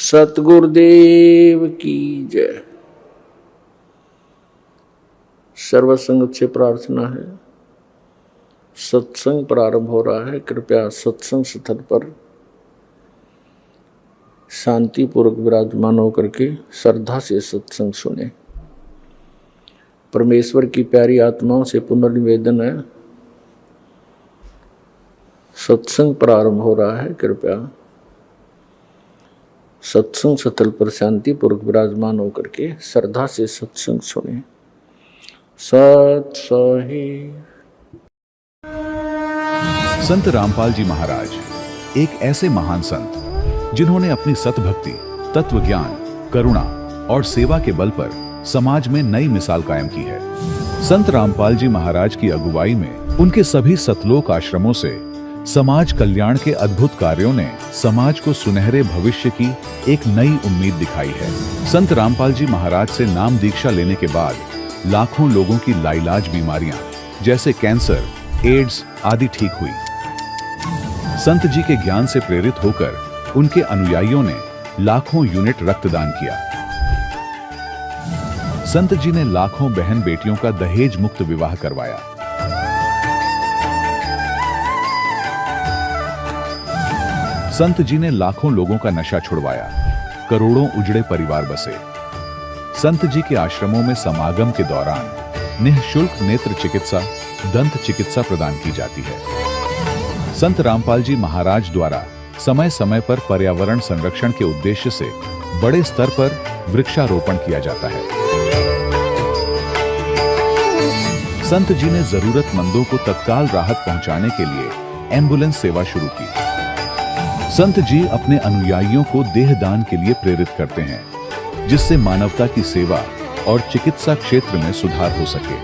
सतगुरुदेव की जय। सर्वसंगत से प्रार्थना है, सत्संग प्रारंभ हो रहा है। कृपया सत्संग स्थल पर शांतिपूर्वक विराजमान होकर के श्रद्धा से सत्संग सुने। परमेश्वर की प्यारी आत्माओं से पुनर्निवेदन है, सत्संग प्रारंभ हो रहा है। कृपया सत्संग स्थल पर शांतिपूर्वक विराजमान होकर के श्रद्धा से सत्संग सुने। सत सही। संत रामपाल जी महाराज एक ऐसे महान संत जिन्होंने अपनी सतभक्ति, तत्व ज्ञान, करुणा और सेवा के बल पर समाज में नई मिसाल कायम की है। संत रामपाल जी महाराज की अगुवाई में उनके सभी सतलोक आश्रमों से समाज कल्याण के अद्भुत कार्यों ने समाज को सुनहरे भविष्य की एक नई उम्मीद दिखाई है। संत रामपाल जी महाराज से नाम दीक्षा लेने के बाद लाखों लोगों की लाइलाज बीमारियां जैसे कैंसर, एड्स आदि ठीक हुई। संत जी के ज्ञान से प्रेरित होकर उनके अनुयायियों ने लाखों यूनिट रक्तदान किया। संत जी ने लाखों बहन बेटियों का दहेज मुक्त विवाह करवाया। संत जी ने लाखों लोगों का नशा छुड़वाया, करोड़ों उजड़े परिवार बसे। संत जी के आश्रमों में समागम के दौरान निःशुल्क नेत्र चिकित्सा, दंत चिकित्सा प्रदान की जाती है। संत रामपाल जी महाराज द्वारा समय समय पर पर्यावरण संरक्षण के उद्देश्य से बड़े स्तर पर वृक्षारोपण किया जाता है। संत जी ने जरूरतमंदों को तत्काल राहत पहुंचाने के लिए एम्बुलेंस सेवा शुरू की। संत जी अपने अनुयायियों को देहदान के लिए प्रेरित करते हैं, जिससे मानवता की सेवा और चिकित्सा क्षेत्र में सुधार हो सके।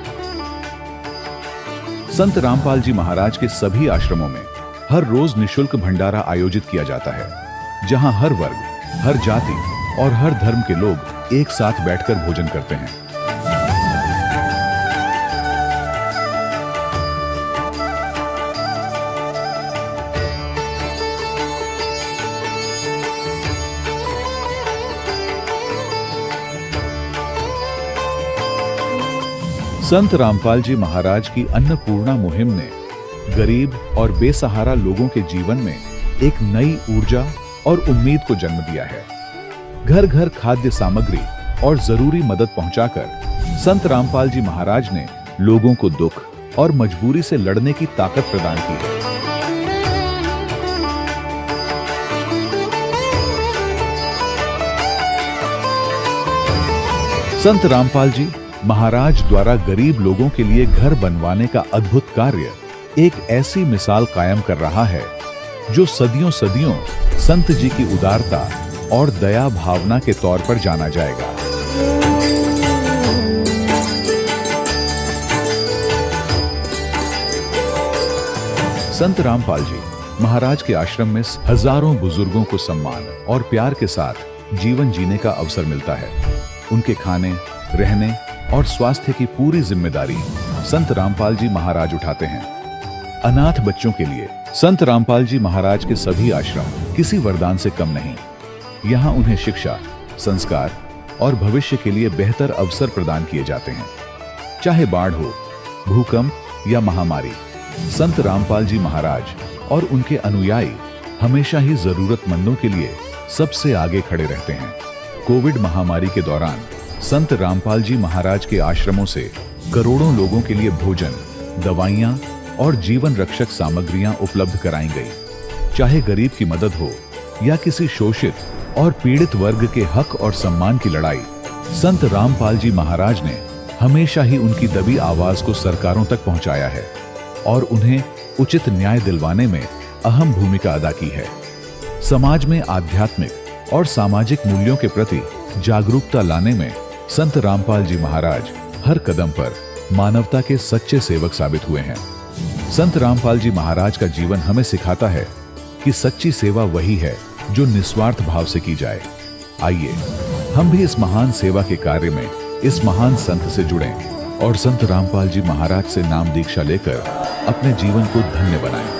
संत रामपाल जी महाराज के सभी आश्रमों में हर रोज निःशुल्क भंडारा आयोजित किया जाता है, जहां हर वर्ग, हर जाति और हर धर्म के लोग एक साथ बैठकर भोजन करते हैं। संत रामपाल जी महाराज की अन्नपूर्णा मुहिम ने गरीब और बेसहारा लोगों के जीवन में एक नई ऊर्जा और उम्मीद को जन्म दिया है। घर घर खाद्य सामग्री और जरूरी मदद पहुंचाकर संत रामपाल जी महाराज ने लोगों को दुख और मजबूरी से लड़ने की ताकत प्रदान की है। संत रामपाल जी महाराज द्वारा गरीब लोगों के लिए घर बनवाने का अद्भुत कार्य एक ऐसी मिसाल कायम कर रहा है जो सदियों सदियों संत जी की उदारता और दया भावना के तौर पर जाना जाएगा। संत रामपाल जी महाराज के आश्रम में हजारों बुजुर्गों को सम्मान और प्यार के साथ जीवन जीने का अवसर मिलता है। उनके खाने, रहने और स्वास्थ्य की पूरी जिम्मेदारी संत रामपाल जी महाराज उठाते हैं। अनाथ बच्चों के लिए संत रामपाल जी महाराज के सभी आश्रम किसी वरदान से कम नहीं। यहाँ उन्हें शिक्षा, संस्कार और भविष्य के लिए बेहतर अवसर प्रदान किए जाते हैं। चाहे बाढ़ हो, भूकंप या महामारी, संत रामपाल जी महाराज और उनके अनुयायी हमेशा ही जरूरतमंदों के लिए सबसे आगे खड़े रहते हैं। कोविड महामारी के दौरान संत रामपाल जी महाराज के आश्रमों से करोड़ों लोगों के लिए भोजन, दवाइयां और जीवन रक्षक सामग्रियां उपलब्ध कराई गई। चाहे गरीब की मदद हो या किसी शोषित और पीड़ित वर्ग के हक और सम्मान की लड़ाई, संत रामपाल जी महाराज ने हमेशा ही उनकी दबी आवाज को सरकारों तक पहुंचाया है और उन्हें उचित न्याय दिलवाने में अहम भूमिका अदा की है। समाज में आध्यात्मिक और सामाजिक मूल्यों के प्रति जागरूकता लाने में संत रामपाल जी महाराज हर कदम पर मानवता के सच्चे सेवक साबित हुए हैं। संत रामपाल जी महाराज का जीवन हमें सिखाता है कि सच्ची सेवा वही है जो निस्वार्थ भाव से की जाए। आइए हम भी इस महान सेवा के कार्य में इस महान संत से जुड़ें और संत रामपाल जी महाराज से नाम दीक्षा लेकर अपने जीवन को धन्य बनाएं।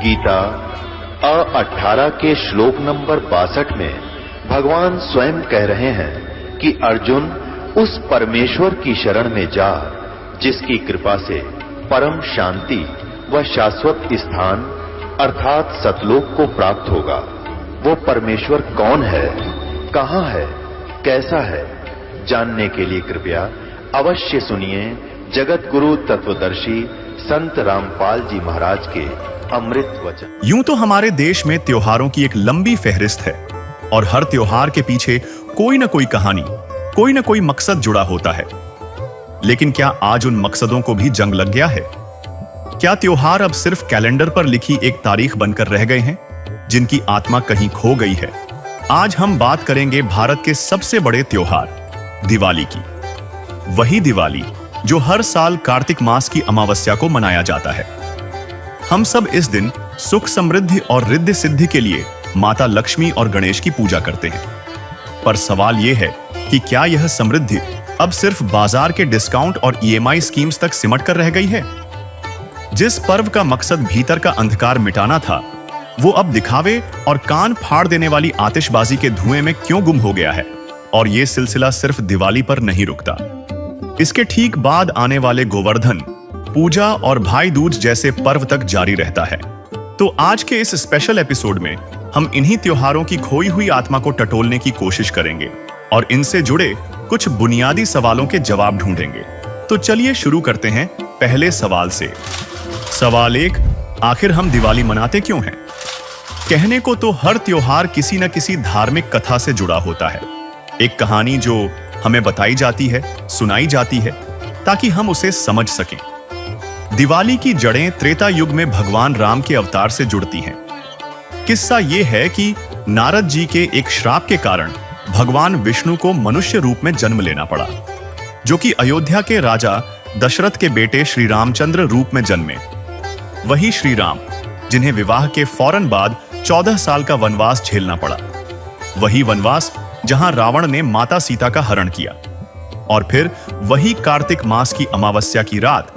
गीता 18 के श्लोक नंबर 62 में भगवान स्वयं कह रहे हैं कि अर्जुन उस परमेश्वर की शरण में जा जिसकी कृपा से परम शांति व शाश्वत स्थान अर्थात सतलोक को प्राप्त होगा। वो परमेश्वर कौन है, कहां है, कैसा है, जानने के लिए कृपया अवश्य सुनिए जगत गुरु तत्वदर्शी संत रामपाल जी महाराज के अमृत वचन। यूं तो हमारे देश में त्योहारों की एक लंबी फहरिस्त है और हर त्योहार के पीछे कोई न कोई कहानी, कोई न कोई मकसद जुड़ा होता है। लेकिन क्या आज उन मकसदों को भी जंग लग गया है? क्या त्योहार अब सिर्फ कैलेंडर पर लिखी एक तारीख बनकर रह गए हैं, जिनकी आत्मा कहीं खो गई है? आज हम बात करेंगे भारत के सबसे बड़े त्योहार दिवाली की। वही दिवाली जो हर साल कार्तिक मास की अमावस्या को मनाया जाता है। हम सब इस दिन सुख समृद्धि और रिद्धि सिद्धि के लिए माता लक्ष्मी और गणेश की पूजा करते हैं। पर सवाल यह है कि क्या यह समृद्धि अब सिर्फ बाजार के डिस्काउंट और EMI स्कीम्स तक सिमट कर रह गई है? जिस पर्व का मकसद भीतर का अंधकार मिटाना था, वो अब दिखावे और कान फाड़ देने वाली आतिशबाजी के धुएं में क्यों गुम हो गया है? और ये सिलसिला सिर्फ दिवाली पर नहीं रुकता। इसके ठीक बाद आने वाले गोवर्धन पूजा और भाई दूज जैसे पर्व तक जारी रहता है। तो आज के इस स्पेशल एपिसोड में हम इन्हीं त्योहारों की खोई हुई आत्मा को टटोलने की कोशिश करेंगे और इनसे जुड़े कुछ बुनियादी सवालों के जवाब ढूंढेंगे। तो चलिए शुरू करते हैं पहले सवाल से। सवाल 1, आखिर हम दिवाली मनाते क्यों हैं? कहने को तो हर त्योहार किसी न किसी धार्मिक कथा से जुड़ा होता है। एक कहानी जो हमें बताई जाती है, सुनाई जाती है, ताकि हम उसे समझ सकें। दिवाली की जड़ें त्रेता युग में भगवान राम के अवतार से जुड़ती हैं। किस्सा यह है कि नारद जी के एक श्राप के कारण भगवान विष्णु को मनुष्य रूप में जन्म लेना पड़ा, जो कि अयोध्या के राजा दशरथ के बेटे श्री रामचंद्र रूप में जन्मे। वही श्री राम जिन्हें विवाह के फौरन बाद 14 साल का वनवास झेलना पड़ा। वही वनवास जहां रावण ने माता सीता का हरण किया। और फिर वही कार्तिक मास की अमावस्या की रात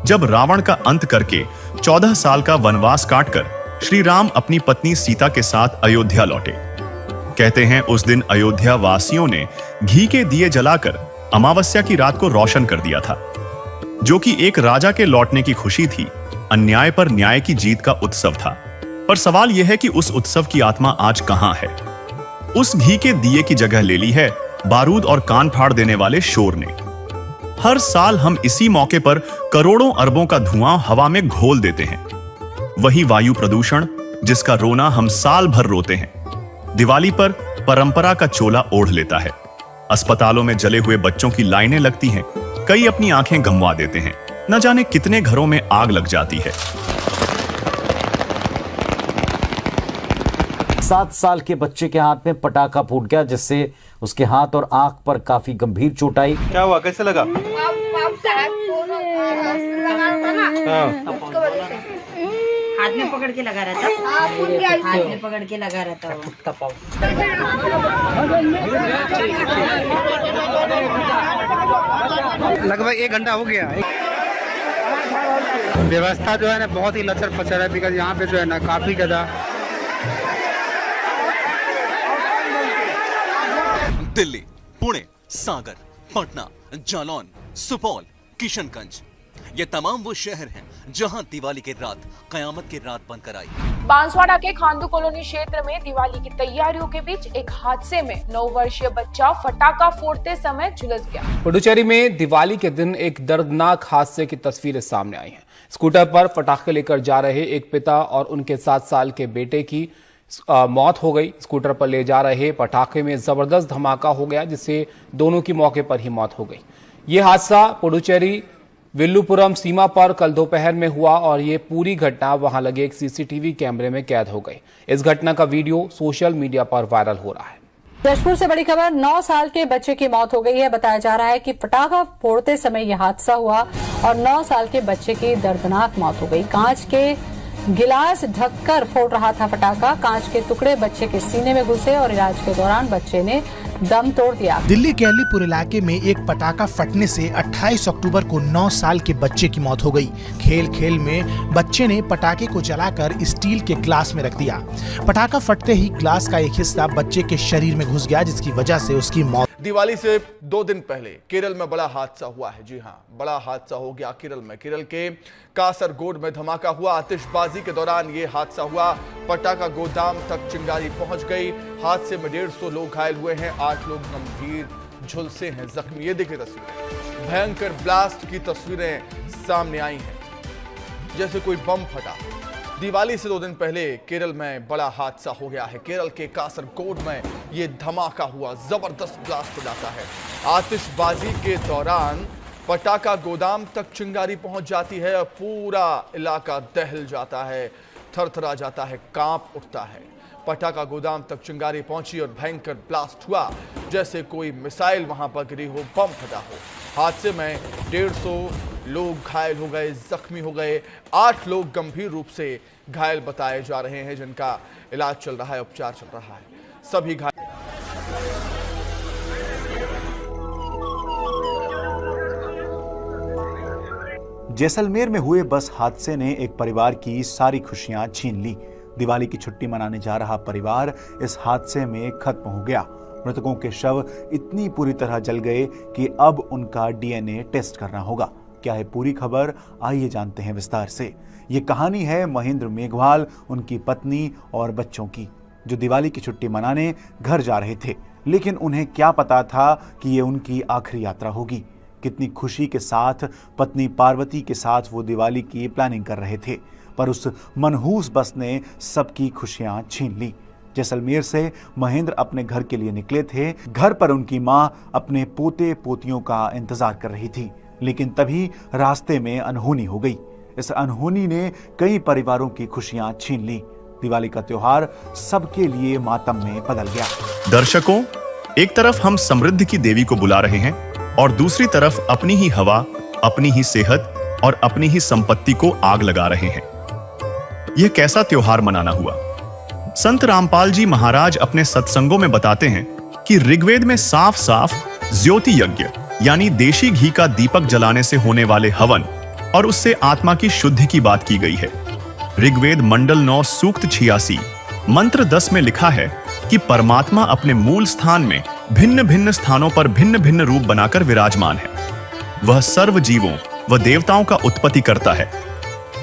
जब रावण का अंत करके 14 साल का वनवास काटकर श्री राम अपनी पत्नी सीता के साथ अयोध्या लौटे। कहते हैं उस दिन अयोध्या वासियों ने घी के दिए जलाकर अमावस्या की रात को रोशन कर दिया था, जो कि एक राजा के लौटने की खुशी थी, अन्याय पर न्याय की जीत का उत्सव था। पर सवाल यह है कि उस उत्सव की आत्मा आज कहां है? उस घी के दिए की जगह ले ली है बारूद और कान फाड़ देने वाले शोर ने। हर साल हम इसी मौके पर करोड़ों अरबों का धुआं हवा में घोल देते हैं। वही वायु प्रदूषण जिसका रोना हम साल भर रोते हैं, दिवाली पर परंपरा का चोला ओढ़ लेता है। अस्पतालों में जले हुए बच्चों की लाइनें लगती हैं, कई अपनी आंखें गंवा देते हैं, न जाने कितने घरों में आग लग जाती है। 7 साल के बच्चे के हाथ में पटाखा फूट गया, जिससे उसके हाथ और आंख पर काफी गंभीर चोट आई। क्या हुआ, कैसे लगा? हाथ में पकड़ के लगा रहता, हाथ में पकड़ के लगा रहता वो। लगभग 1 घंटा हो गया। व्यवस्था जो है ना बहुत ही लचर पचर है, बिकॉज यहाँ पे जो है ना काफी ज्यादा। दिल्ली, पुणे, सागर, पटना, जालौन, सुपौल, किशनगंज, ये तमाम वो शहर हैं जहां दिवाली की रात कयामत की रात बनकर आई। बांसवाड़ा के खांडू कॉलोनी क्षेत्र में दिवाली की तैयारियों के बीच एक हादसे में 9 वर्षीय बच्चा फटाका फोड़ते समय झुलस गया। पुडुचेरी में दिवाली के दिन एक दर्दनाक हादसे की तस्वीरें सामने आई हैं। स्कूटर पर पटाखे लेकर जा रहे एक पिता और उनके 7 साल के बेटे की मौत हो गई। स्कूटर पर ले जा रहे पटाखे में जबरदस्त धमाका हो गया, जिससे दोनों की मौके पर ही मौत हो गई। ये हादसा पुडुचेरी विल्लुपुरम सीमा पर कल दोपहर में हुआ और ये पूरी घटना वहां लगे एक CCTV कैमरे में कैद हो गई। इस घटना का वीडियो सोशल मीडिया पर वायरल हो रहा है। जशपुर से बड़ी खबर, 9 साल के बच्चे की मौत हो गई है। बताया जा रहा है कि पटाखा फोड़ते समय यह हादसा हुआ और 9 साल के बच्चे की दर्दनाक मौत हो गई। कांच के गिलास ढककर फोड़ रहा था पटाखा। कांच के टुकड़े बच्चे के सीने में घुसे और इलाज के दौरान बच्चे ने दम तोड़ दिया। दिल्ली के अलीपुर इलाके में एक पटाखा फटने से 28 अक्टूबर को 9 साल के बच्चे की मौत हो गई। खेल खेल में बच्चे ने पटाखे को जलाकर स्टील के ग्लास में रख दिया। पटाखा फटते ही ग्लास का एक हिस्सा बच्चे के शरीर में घुस गया, जिसकी वजह से उसकी मौत। दिवाली से 2 दिन पहले केरल में बड़ा हादसा हुआ है। जी हां, बड़ा हादसा हो गया केरल में। केरल के कासरगोड में धमाका हुआ। आतिशबाजी के दौरान यह हादसा हुआ। पटाखा गोदाम तक चिंगारी पहुंच गई। हादसे में 150 लोग घायल हुए हैं। 8 लोग गंभीर झुलसे हैं, जख्मी। ये देखिए तस्वीरें, भयंकर ब्लास्ट की तस्वीरें सामने आई हैं, जैसे कोई बम फटा। दिवाली से 2 दिन पहले केरल में बड़ा हादसा हो गया है। केरल के कासरगोड में यह धमाका हुआ। जबरदस्त ब्लास्ट हो जाता है। आतिशबाजी के दौरान पटाखा गोदाम तक चिंगारी पहुंच जाती है और पूरा इलाका दहल जाता है, थरथरा जाता है, कांप उठता है। पटाखा गोदाम तक चिंगारी पहुंची और भयंकर ब्लास्ट हुआ, जैसे कोई मिसाइल वहां पर गिरी हो, बम फटा हो। हादसे में 150 लोग घायल हो गए, जख्मी हो गए। 8 लोग गंभीर रूप से घायल बताए जा रहे हैं, जिनका इलाज चल रहा है, उपचार चल रहा है। सभी घायल। जैसलमेर में हुए बस हादसे ने एक परिवार की सारी खुशियां छीन ली। दिवाली की छुट्टी मनाने जा रहा परिवार इस हादसे में खत्म हो गया। मृतकों के शव इतनी पूरी तरह जल गए कि अब उनका डीएनए टेस्ट करना होगा। क्या है पूरी खबर, आइए जानते हैं विस्तार से। ये कहानी है महेंद्र मेघवाल, उनकी पत्नी और बच्चों की, जो दिवाली की छुट्टी मनाने घर जा रहे थे। लेकिन उन्हें क्या पता था कि ये उनकी आखिरी यात्रा होगी। कितनी खुशी के साथ पत्नी पार्वती के साथ वो दिवाली की प्लानिंग कर रहे थे, पर उस मनहूस बस ने सबकी खुशियां छीन ली। जैसलमेर से महेंद्र अपने घर के लिए निकले थे। घर पर उनकी मां अपने पोते पोतियों का इंतजार कर रही थी, लेकिन तभी रास्ते में अनहोनी हो गई। इस अनहोनी ने कई परिवारों की खुशियां छीन ली। दिवाली का त्योहार सबके लिए मातम में बदल गया। दर्शकों, एक तरफ हम समृद्धि की देवी को बुला रहे हैं और दूसरी तरफ अपनी ही हवा, अपनी ही सेहत और अपनी ही संपत्ति को आग लगा रहे हैं। यह कैसा त्योहार मनाना हुआ? संत रामपाल जी महाराज अपने सत्संगों में बताते हैं कि ऋग्वेद में साफ साफ ज्योति यज्ञ यानी देशी घी का दीपक जलाने से होने वाले हवन और उससे आत्मा की शुद्धि की बात की गई है। ऋग्वेद मंडल 9 सूक्त 86 मंत्र 10 में लिखा है कि परमात्मा अपने मूल स्थान में भिन्न भिन्न स्थानों पर भिन्न भिन्न रूप बनाकर विराजमान है। वह सर्व जीवों व देवताओं का उत्पत्ति करता है।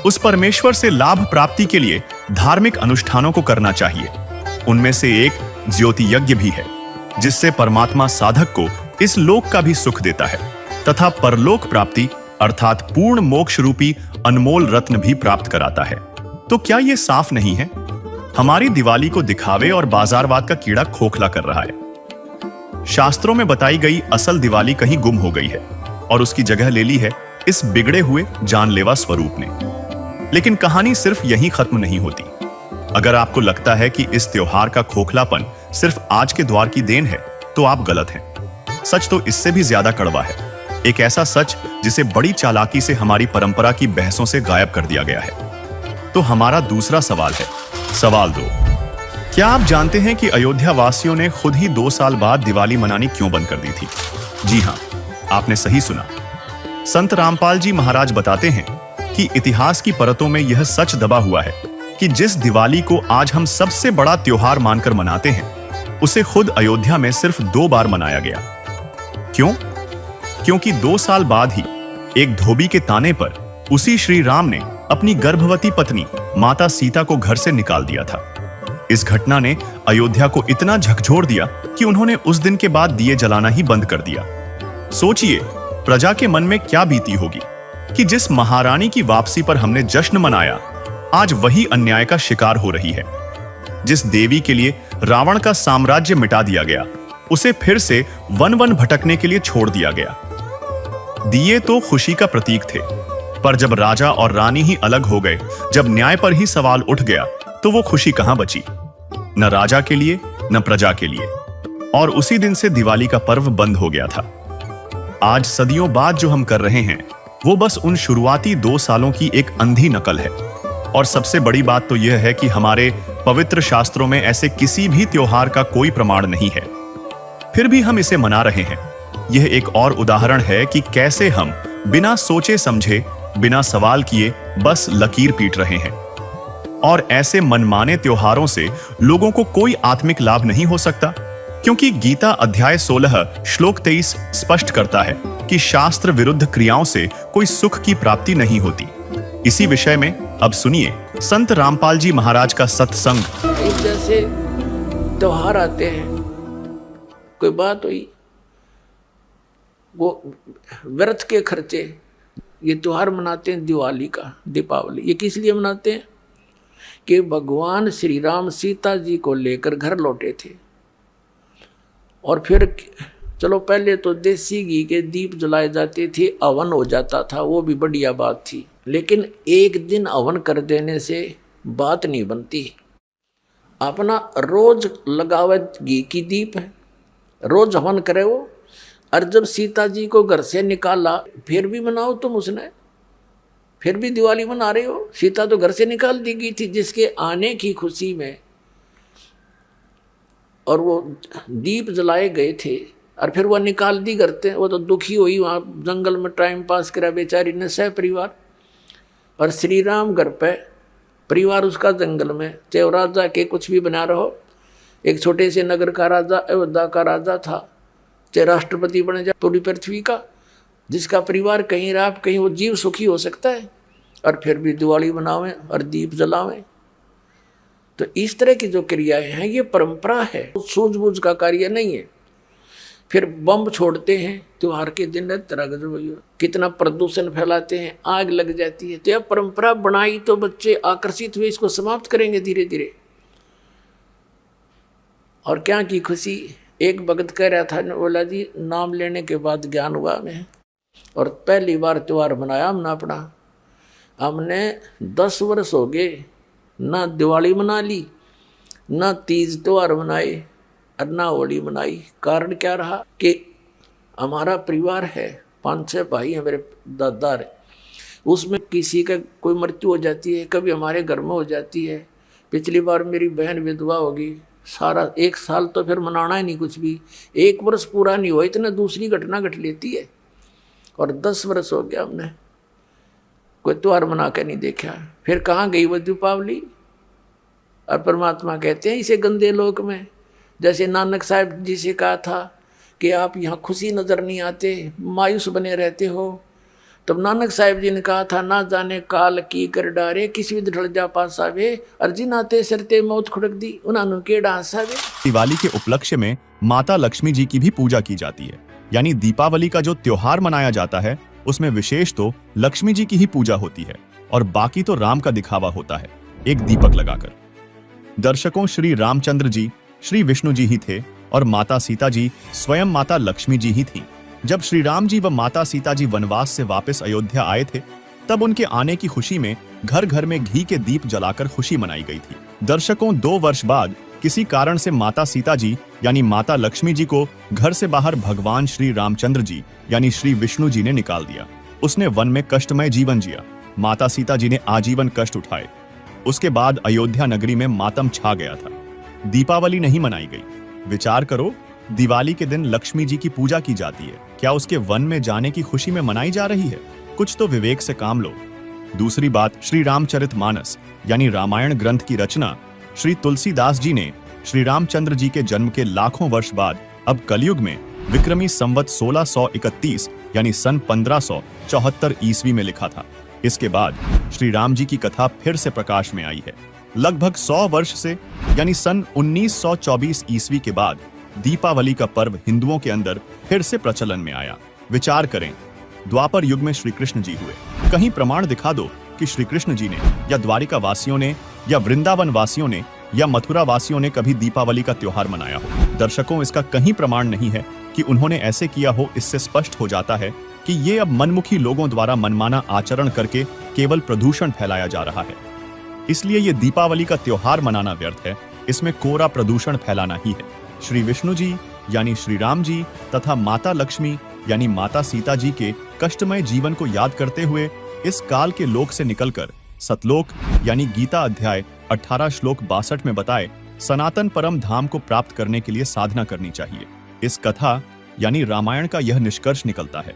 उस परमेश्वर से लाभ प्राप्ति के लिए धार्मिक अनुष्ठानों को करना चाहिए। उनमें से एक ज्योति यज्ञ भी है, जिससे परमात्मा साधक को इस लोक का भी सुख देता है तथा परलोक प्राप्ति अर्थात पूर्ण मोक्ष रूपी अनमोल रत्न भी प्राप्त कराता है। तो क्या यह साफ नहीं है? हमारी दिवाली को दिखावे और बाजारवाद का कीड़ा खोखला कर रहा है। शास्त्रों में बताई गई असल दिवाली कहीं गुम हो गई है और उसकी जगह ले ली है इस बिगड़े हुए जानलेवा स्वरूप ने। लेकिन कहानी सिर्फ यहीं खत्म नहीं होती। अगर आपको लगता है कि इस त्योहार का खोखलापन सिर्फ आज के द्वार की देन है, तो आप गलत हैं। सच तो इससे भी ज्यादा कड़वा है। एक ऐसा सच जिसे बड़ी चालाकी से हमारी परंपरा की बहसों से गायब कर दिया गया है। तो हमारा दूसरा सवाल है, सवाल 2। क्या आप जानते हैं कि अयोध्या वासियों ने खुद ही 2 साल बाद दिवाली मनानी क्यों बंद कर दी थी? जी हां, आपने सही सुना। संत रामपाल जी महाराज बताते हैं कि इतिहास की परतों में यह सच दबा हुआ है कि जिस दिवाली को आज हम सबसे बड़ा त्योहार मानकर मनाते हैं, उसे खुद अयोध्या में सिर्फ 2 बार मनाया गया। क्यों? क्योंकि 2 साल बाद ही एक धोबी के ताने पर उसी श्री राम ने अपनी गर्भवती पत्नी माता सीता को घर से निकाल दिया था। इस घटना ने अयोध्या को इतना झकझोर दिया कि उन्होंने उस दिन के बाद दिए जलाना ही बंद कर दिया। सोचिए प्रजा के मन में क्या बीती होगी कि जिस महारानी की वापसी पर हमने जश्न मनाया, आज वही अन्याय का शिकार हो रही है। जिस देवी के लिए रावण का साम्राज्य मिटा दिया गया, उसे फिर से वन वन भटकने के लिए छोड़ दिया गया। दिए तो खुशी का प्रतीक थे, पर जब राजा और रानी ही अलग हो गए, जब न्याय पर ही सवाल उठ गया, तो वो खुशी कहां बची? न राजा के लिए न प्रजा के लिए। और उसी दिन से दिवाली का पर्व बंद हो गया था। आज सदियों बाद जो हम कर रहे हैं, वो बस उन शुरुआती 2 सालों की एक अंधी नकल है। और सबसे बड़ी बात तो यह है कि हमारे पवित्र शास्त्रों में ऐसे किसी भी त्योहार का कोई प्रमाण नहीं है। फिर भी हम इसे मना रहे हैं। यह एक और उदाहरण है कि कैसे हम बिना सोचे समझे, बिना सवाल किए बस लकीर पीट रहे हैं। और ऐसे मनमाने त्योहारों से लोगों को कोई आत्मिक लाभ नहीं हो सकता, क्योंकि गीता अध्याय 16 श्लोक 23 स्पष्ट करता है कि शास्त्र विरुद्ध क्रियाओं से कोई सुख की प्राप्ति नहीं होती। इसी विषय में अब सुनिए संत रामपाल जी महाराज का सत्संग। एक जैसे त्योहार आते हैं, कोई बात हुई, वो व्यर्थ के खर्चे, ये त्योहार मनाते हैं दिवाली का, दीपावली, ये किस लिए मनाते हैं कि भगवान श्री राम सीता जी को लेकर घर लौटे थे। और फिर चलो पहले तो देसी घी के दीप जलाए जाते थे, हवन हो जाता था, वो भी बढ़िया बात थी। लेकिन एक दिन हवन कर देने से बात नहीं बनती। अपना रोज लगावे घी की दीप है, रोज हवन करे वो। और जब सीता जी को घर से निकाला, फिर भी मनाओ तुम उसने, फिर भी दिवाली मना रहे हो। सीता तो घर से निकाल दी गई थी जिसके आने की खुशी में, और वो दीप जलाए गए थे, और फिर वो निकाल दी करते। वो तो दुखी हुई, वहाँ जंगल में टाइम पास करा बेचारी ने सह परिवार। और श्री राम घर पे, परिवार उसका जंगल में, चाहे राजा के कुछ भी बना रहो, एक छोटे से नगर का राजा, अयोध्या का राजा था, चाहे राष्ट्रपति बने जाए पूरी पृथ्वी का, जिसका परिवार कहीं रहा कहीं वो जीव सुखी हो सकता है, और फिर भी दिवाली मनावें और दीप जलावें। तो इस तरह की जो क्रियाएं हैं ये परंपरा है, सूझबूझ का कार्य नहीं है। फिर बम छोड़ते हैं त्योहार के दिन, तरह कितना प्रदूषण फैलाते हैं, आग लग जाती है। तो यह परंपरा बनाई तो बच्चे आकर्षित हुए, इसको समाप्त करेंगे धीरे धीरे। और क्या की खुशी, एक भगत कह रहा था, बोला जी नाम लेने के बाद ज्ञान हुआ हमें, और पहली बार त्योहार मनाया हमने अपना। हमने 10 वर्ष हो गए ना दिवाली मना ली, ना तीज त्योहार मनाए, और ना होली मनाई। कारण क्या रहा कि हमारा परिवार है, 5-6 भाई हैं, मेरे दादा है, उसमें किसी का कोई मृत्यु हो जाती है, कभी हमारे घर में हो जाती है। पिछली बार मेरी बहन विधवा होगी, सारा 1 साल तो फिर मनाना ही नहीं कुछ भी, 1 वर्ष पूरा नहीं हुआ इतना दूसरी घटना घट लेती है। और 10 वर्ष हो गया हमने कोई त्योहार मना के नहीं देखा। फिर कहाँ गई वो दीपावली। और परमात्मा कहते हैं इसे गंदे लोक में, जैसे नानक साहब जी से कहा था कि आप यहाँ खुशी नजर नहीं आते, मायूस बने रहते हो। तब नानक साहब जी ने कहा था, ना जाने काल की कर डारे, किसी भी ढल जा पासावे, अर्जी नाते सरते मौत खुड़क दी, उन्होंने के डांसावे। दिवाली के उपलक्ष्य में माता लक्ष्मी जी की भी पूजा की जाती है। यानी दीपावली का जो त्योहार मनाया जाता है उसमें विशेष तो लक्ष्मी जी की ही पूजा होती है, और बाकी तो राम का दिखावा होता है एक दीपक लगाकर। दर्शकों, श्री रामचंद्र जी श्री विष्णु जी ही थे, और माता सीता जी स्वयं माता लक्ष्मी जी ही थीं। जब श्री राम जी व माता सीता जी वनवास से वापस अयोध्या आए थे, तब उनके आने की खुशी में घर घर में घी के दीप जलाकर खुशी मनाई गई थी। दर्शकों, 2 वर्ष बाद किसी कारण से माता सीता जी यानी माता लक्ष्मी जी को घर से बाहर भगवान श्री रामचंद्र जी यानी श्री विष्णु जी ने निकाल दिया। उसने वन में कष्टमय जीवन जिया। माता सीता जी ने आजीवन कष्ट उठाए। उसके बाद अयोध्या नगरी में मातम छा गया था। दीपावली नहीं मनाई गई। विचार करो, दिवाली के दिन लक्ष्मी जी की पूजा की जाती है, क्या उसके वन में जाने की खुशी में मनाई जा रही है? कुछ तो विवेक से काम लो। दूसरी बात, श्री रामचरितमानस यानी रामायण ग्रंथ की रचना श्री तुलसीदास जी ने श्री रामचंद्र जी के जन्म के लाखों वर्ष बाद अब कलयुग में विक्रमी संवत 1631 यानी सन 1574 ईस्वी में लिखा था। इसके बाद श्री राम जी की कथा फिर से प्रकाश में आई है। लगभग 100 वर्ष से यानी सन 1924 ईस्वी के बाद दीपावली का पर्व हिंदुओं के अंदर फिर से प्रचलन में आया। विचार करें, द्वापर युग में श्री कृष्ण जी हुए, कहीं प्रमाण दिखा दो कि श्री कृष्ण जी ने या द्वारिका वासियों ने या वृंदावन वासियों ने या मथुरा वासियों ने कभी दीपावली का त्योहार मनाया हो। दर्शकों, इसका कहीं प्रमाण नहीं है कि उन्होंने ऐसे किया हो। इससे स्पष्ट हो जाता है कि ये अब मनमुखी लोगों द्वारा मनमाना आचरण करके केवल प्रदूषण फैलाया जा रहा है। इसलिए ये दीपावली का त्योहार मनाना व्यर्थ है, इसमें कोरा प्रदूषण फैलाना ही है। श्री विष्णु जी यानी श्री राम जी तथा माता लक्ष्मी यानी माता सीता जी के कष्टमय जीवन को याद करते हुए इस काल के लोक से निकलकर सतलोक यानी गीता अध्याय 18 श्लोक 62 में बताए सनातन परम धाम को प्राप्त करने के लिए साधना करनी चाहिए। इस कथा यानी रामायण का यह निष्कर्ष निकलता है।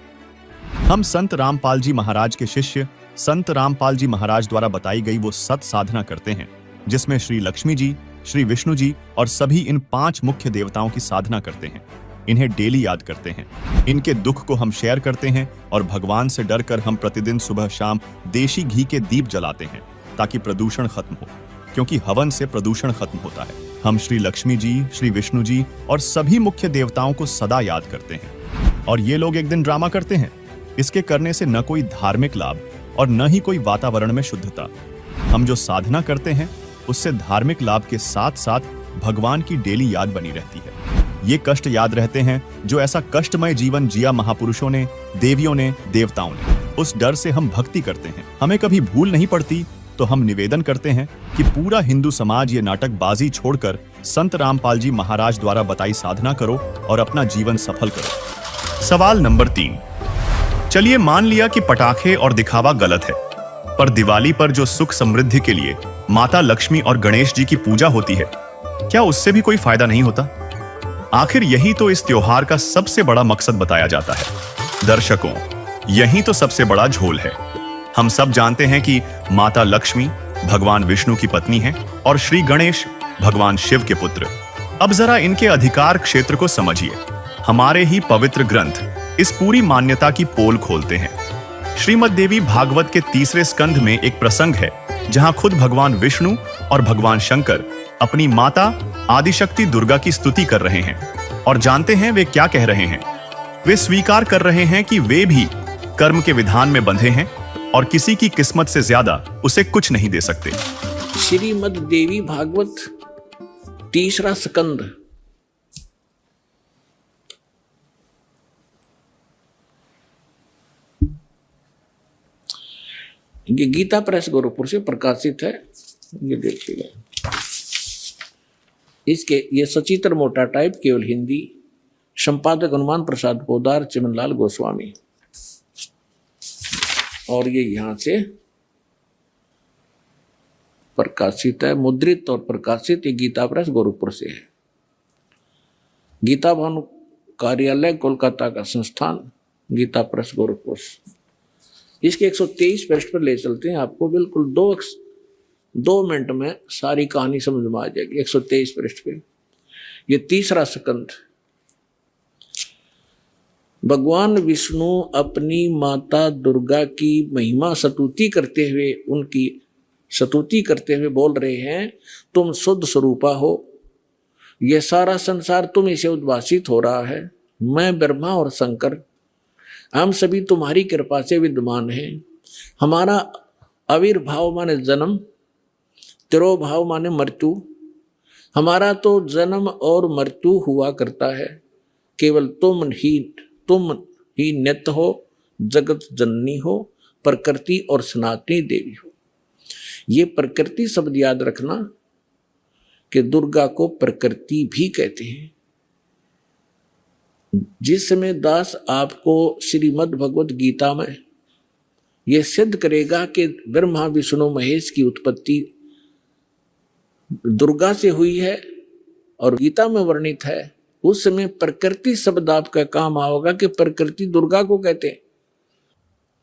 हम संत रामपाल जी महाराज के शिष्य संत रामपाल जी महाराज द्वारा बताई गई वो सत साधना करते हैं, जिसमें श्री लक्ष्मी जी, श्री विष्णु जी और सभी इन 5 मुख्य देवताओं की साधना करते हैं। इन्हें डेली याद करते हैं, इनके दुख को हम शेयर करते हैं और भगवान से डरकर हम प्रतिदिन सुबह शाम देशी घी के दीप जलाते हैं ताकि प्रदूषण खत्म हो, क्योंकि हवन से प्रदूषण खत्म होता है। हम श्री लक्ष्मी जी, श्री विष्णु जी और सभी मुख्य देवताओं को सदा याद करते हैं। और ये लोग एक दिन ड्रामा करते हैं। इसके करने से न कोई धार्मिक लाभ और न ही कोई वातावरण में शुद्धता। हम जो साधना करते हैं उससे धार्मिक लाभ के साथ साथ भगवान की डेली याद बनी रहती है। ये कष्ट याद रहते हैं जो ऐसा कष्टमय जीवन जिया महापुरुषों ने, देवियों ने, देवताओं ने। उस डर से हम भक्ति करते हैं। हमें कभी भूल नहीं पड़ती तो हम निवेदन करते हैं कि पूरा हिंदू समाज ये नाटकबाजी छोड़कर संत रामपाल जी महाराज द्वारा बताई साधना करो और अपना जीवन सफल करो। सवाल नंबर 3। चलिए मान लिया कि पटाखे और दिखावा गलत है, पर दिवाली पर जो सुख समृद्धि के लिए माता लक्ष्मी और गणेश जी की पूजा होती है, क्या उससे भी कोई फायदा नहीं होता? आखिर यही तो इस त्योहार का सबसे बड़ा मकसद बताया जाता है। दर्शकों, यही तो सबसे बड़ा झोल है। हम सब जानते हैं कि माता लक्ष्मी भगवान विष्णु की पत्नी है और श्री गणेश भगवान शिव के पुत्र। अब जरा इनके अधिकार क्षेत्र को समझिए। हमारे ही पवित्र ग्रंथ इस पूरी मान्यता की पोल खोलते हैं। श्रीमद् देवी भागवत के 3 स्कंध में एक प्रसंग है जहां खुद भगवान विष्णु और भगवान शंकर अपनी माता आदिशक्ति दुर्गा की स्तुति कर रहे हैं। और जानते हैं वे क्या कह रहे हैं? वे स्वीकार कर रहे हैं कि वे भी कर्म के विधान में बंधे हैं और किसी की किस्मत से ज्यादा उसे कुछ नहीं दे सकते। श्रीमद् देवी भागवत 3 स्कंद। ये गीता प्रेस गोरखपुर से प्रकाशित है। ये देखिएगा, इसके ये सचित्र मोटा टाइप, केवल हिंदी, संपादक हनुमान प्रसाद पोदार, चिमनलाल गोस्वामी। और ये यहां से प्रकाशित है, मुद्रित और प्रकाशित। ये गीता प्रेस गोरखपुर से है। गीता भवन कार्यालय कोलकाता का संस्थान, गीता प्रेस गोरखपुर। इसके 123 पृष्ठ पर ले चलते हैं आपको। बिल्कुल 2 मिनट में सारी कहानी समझ में आ जाएगी। 123 पृष्ठ पे ये 3 स्कंद। भगवान विष्णु अपनी माता दुर्गा की महिमा स्तुति करते हुए, उनकी स्तुति करते हुए बोल रहे हैं, तुम शुद्ध स्वरूपा हो, यह सारा संसार तुम इसे उद्भासित हो रहा है। मैं ब्रह्मा और शंकर, हम सभी तुम्हारी कृपा से विद्यमान हैं। हमारा आविर्भाव माने जन्म, तिरोभाव माने मृत्यु। हमारा तो जन्म और मृत्यु हुआ करता है। केवल तुम ही नित्य हो, जगत जननी हो, प्रकृति और सनातनी देवी हो। ये प्रकृति शब्द याद रखना कि दुर्गा को प्रकृति भी कहते हैं। जिस समय दास आपको श्रीमद् भगवत गीता में यह सिद्ध करेगा कि ब्रह्मा विष्णु महेश की उत्पत्ति दुर्गा से हुई है और गीता में वर्णित है, उस समय प्रकृति शब्द आपका काम आओगा कि प्रकृति दुर्गा को कहते हैं।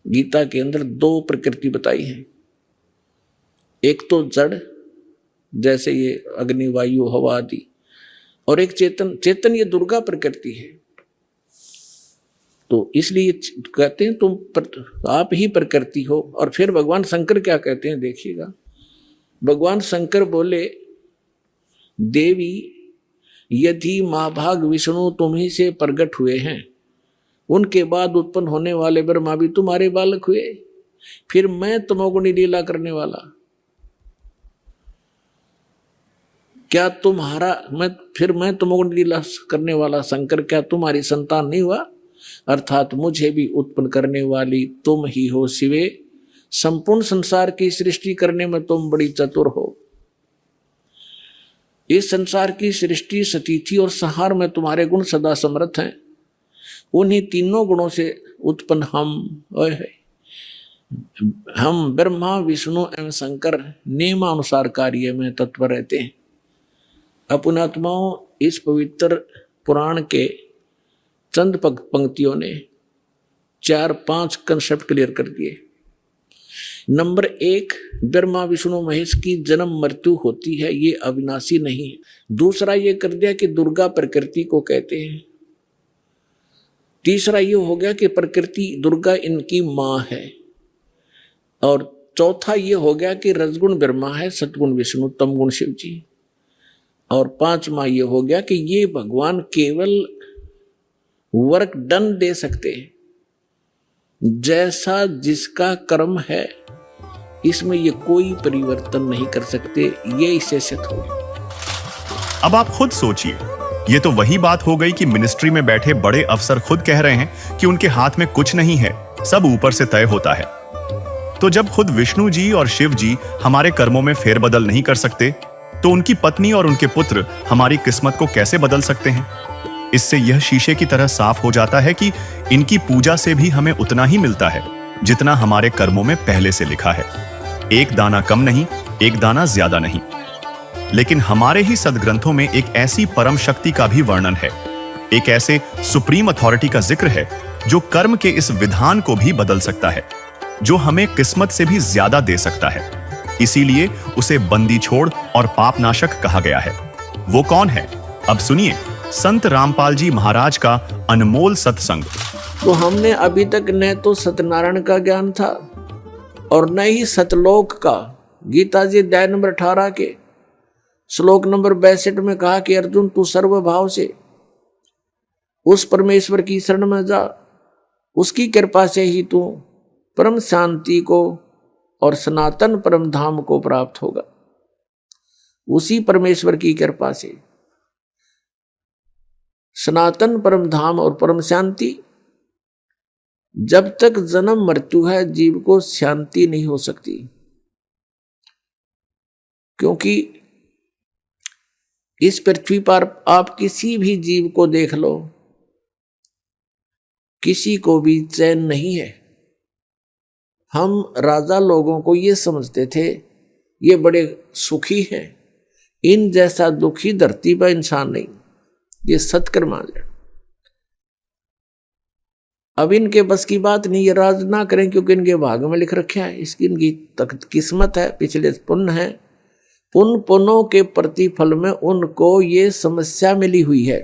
गीता के अंदर 2 प्रकृति बताई है। एक तो जड़, जैसे ये अग्नि वायु हवा आदि, और एक चेतन। चेतन ये दुर्गा प्रकृति है। तो इसलिए कहते हैं तुम आप ही प्रकृति हो। और फिर भगवान शंकर क्या कहते हैं देखिएगा। भगवान शंकर बोले, देवी यदि महाभाग विष्णु तुम्ही से प्रकट हुए हैं, उनके बाद उत्पन्न होने वाले ब्रह्मा भी तुम्हारे बालक हुए, फिर मैं तमोगुणी लीला करने वाला, क्या मैं तमोगुणी लीला करने वाला शंकर क्या तुम्हारी संतान नहीं हुआ? अर्थात मुझे भी उत्पन्न करने वाली तुम ही हो शिवे। संपूर्ण संसार की सृष्टि करने में तुम बड़ी चतुर हो। इस संसार की सृष्टि, स्थिति और संहार में तुम्हारे गुण सदा समर्थ हैं। उन्हीं तीनों गुणों से उत्पन्न हम ब्रह्मा विष्णु एवं शंकर नियमानुसार कार्य में तत्पर रहते हैं। अपनात्माओं, इस पवित्र पुराण के चंद पंक्तियों ने 4-5 कंसेप्ट क्लियर कर दिए। नंबर 1, ब्रह्मा विष्णु महेश की जन्म मृत्यु होती है, ये अविनाशी नहीं है। दूसरा ये कर दिया कि दुर्गा प्रकृति को कहते हैं। तीसरा ये हो गया कि प्रकृति दुर्गा इनकी माँ है। और चौथा ये हो गया कि रजगुण ब्रह्मा है, सतगुण विष्णु, तमगुण शिव जी। और पांचवा ये हो गया कि ये भगवान केवल वर्क डन दे सकते हैं, जैसा जिसका कर्म है इसमें ये कोई परिवर्तन नहीं कर सकते, ये इससे सिद्ध हो। अब आप खुद सोचिए, ये तो वही बात हो गई कि मिनिस्ट्री में बैठे बड़े अफसर खुद कह रहे हैं कि उनके हाथ में कुछ नहीं है, सब ऊपर से तय होता है। तो जब खुद विष्णु जी और शिव जी हमारे कर्मों में फेरबदल नहीं कर सकते, तो उनकी पत्नी और उनके पुत्र हमारी किस्मत को कैसे बदल सकते हैं? इससे यह शीशे की तरह साफ हो जाता है कि इनकी पूजा से भी हमें उतना ही मिलता है जितना हमारे कर्मों में पहले से लिखा है। एक दाना कम नहीं, एक दाना ज्यादा नहीं। लेकिन हमारे ही सदग्रंथों में एक ऐसी परम शक्ति का भी वर्णन है, एक ऐसे सुप्रीम अथॉरिटी का जिक्र है जो कर्म के इस विधान को भी बदल सकता है, जो हमें किस्मत से भी ज्यादा दे सकता है। इसीलिए उसे बंदी छोड़ और पाप नाशक कहा गया है। वो कौन है? अब सुनिए संत रामपाल जी महाराज का अनमोल सत्संग। तो हमने अभी तक न तो सत्यनारायण का ज्ञान था और न ही सतलोक का। गीता जी अध्याय नंबर 18 के श्लोक नंबर 62 में कहा कि अर्जुन तू सर्वभाव से उस परमेश्वर की शरण में जा, उसकी कृपा से ही तू परम शांति को और सनातन परम धाम को प्राप्त होगा। उसी परमेश्वर की कृपा से सनातन परम धाम और परम शांति। जब तक जन्म मृत्यु है जीव को शांति नहीं हो सकती, क्योंकि इस पृथ्वी पर आप किसी भी जीव को देख लो, किसी को भी चैन नहीं है। हम राजा लोगों को ये समझते थे ये बड़े सुखी हैं, इन जैसा दुखी धरती पर इंसान नहीं। ये सत्कर मान लें। अब इनके बस की बात नहीं, ये राज ना करें क्योंकि इनके भाग में लिख रखे है, इसकी इनकी किस्मत है, पिछले पुण्य है। उन पुण्यों के प्रतिफल में उनको ये समस्या मिली हुई है।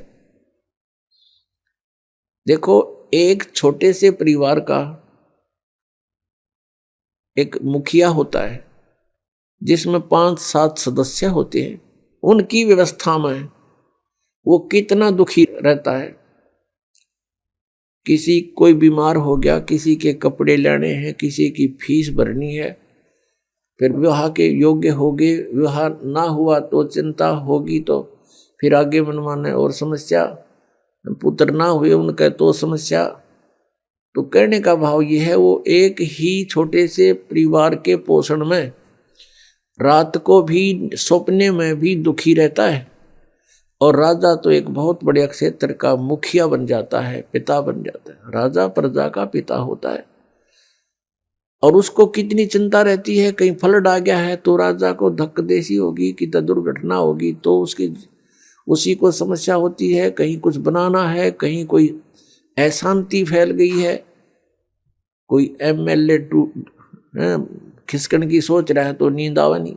देखो, एक छोटे से परिवार का एक मुखिया होता है जिसमें 5-7 सदस्य होते हैं। उनकी व्यवस्था में वो कितना दुखी रहता है। किसी कोई बीमार हो गया, किसी के कपड़े लेने हैं, किसी की फीस भरनी है, फिर विवाह के योग्य हो गए, विवाह ना हुआ तो चिंता होगी, तो फिर आगे मनमाने और समस्या, पुत्र ना हुए उनका तो समस्या। तो कहने का भाव ये है, वो एक ही छोटे से परिवार के पोषण में रात को भी सपने में भी दुखी रहता है। और राजा तो एक बहुत बड़े क्षेत्र का मुखिया बन जाता है, पिता बन जाता है। राजा प्रजा का पिता होता है और उसको कितनी चिंता रहती है, कहीं फ्लड आ गया है तो राजा को धक्कदेसी होगी, कि दुर्घटना होगी तो उसी को समस्या होती है। कहीं कुछ बनाना है, कहीं कोई अशांति फैल गई है, कोई MLA खिसकन की सोच रहा है तो नींद आवा नहीं।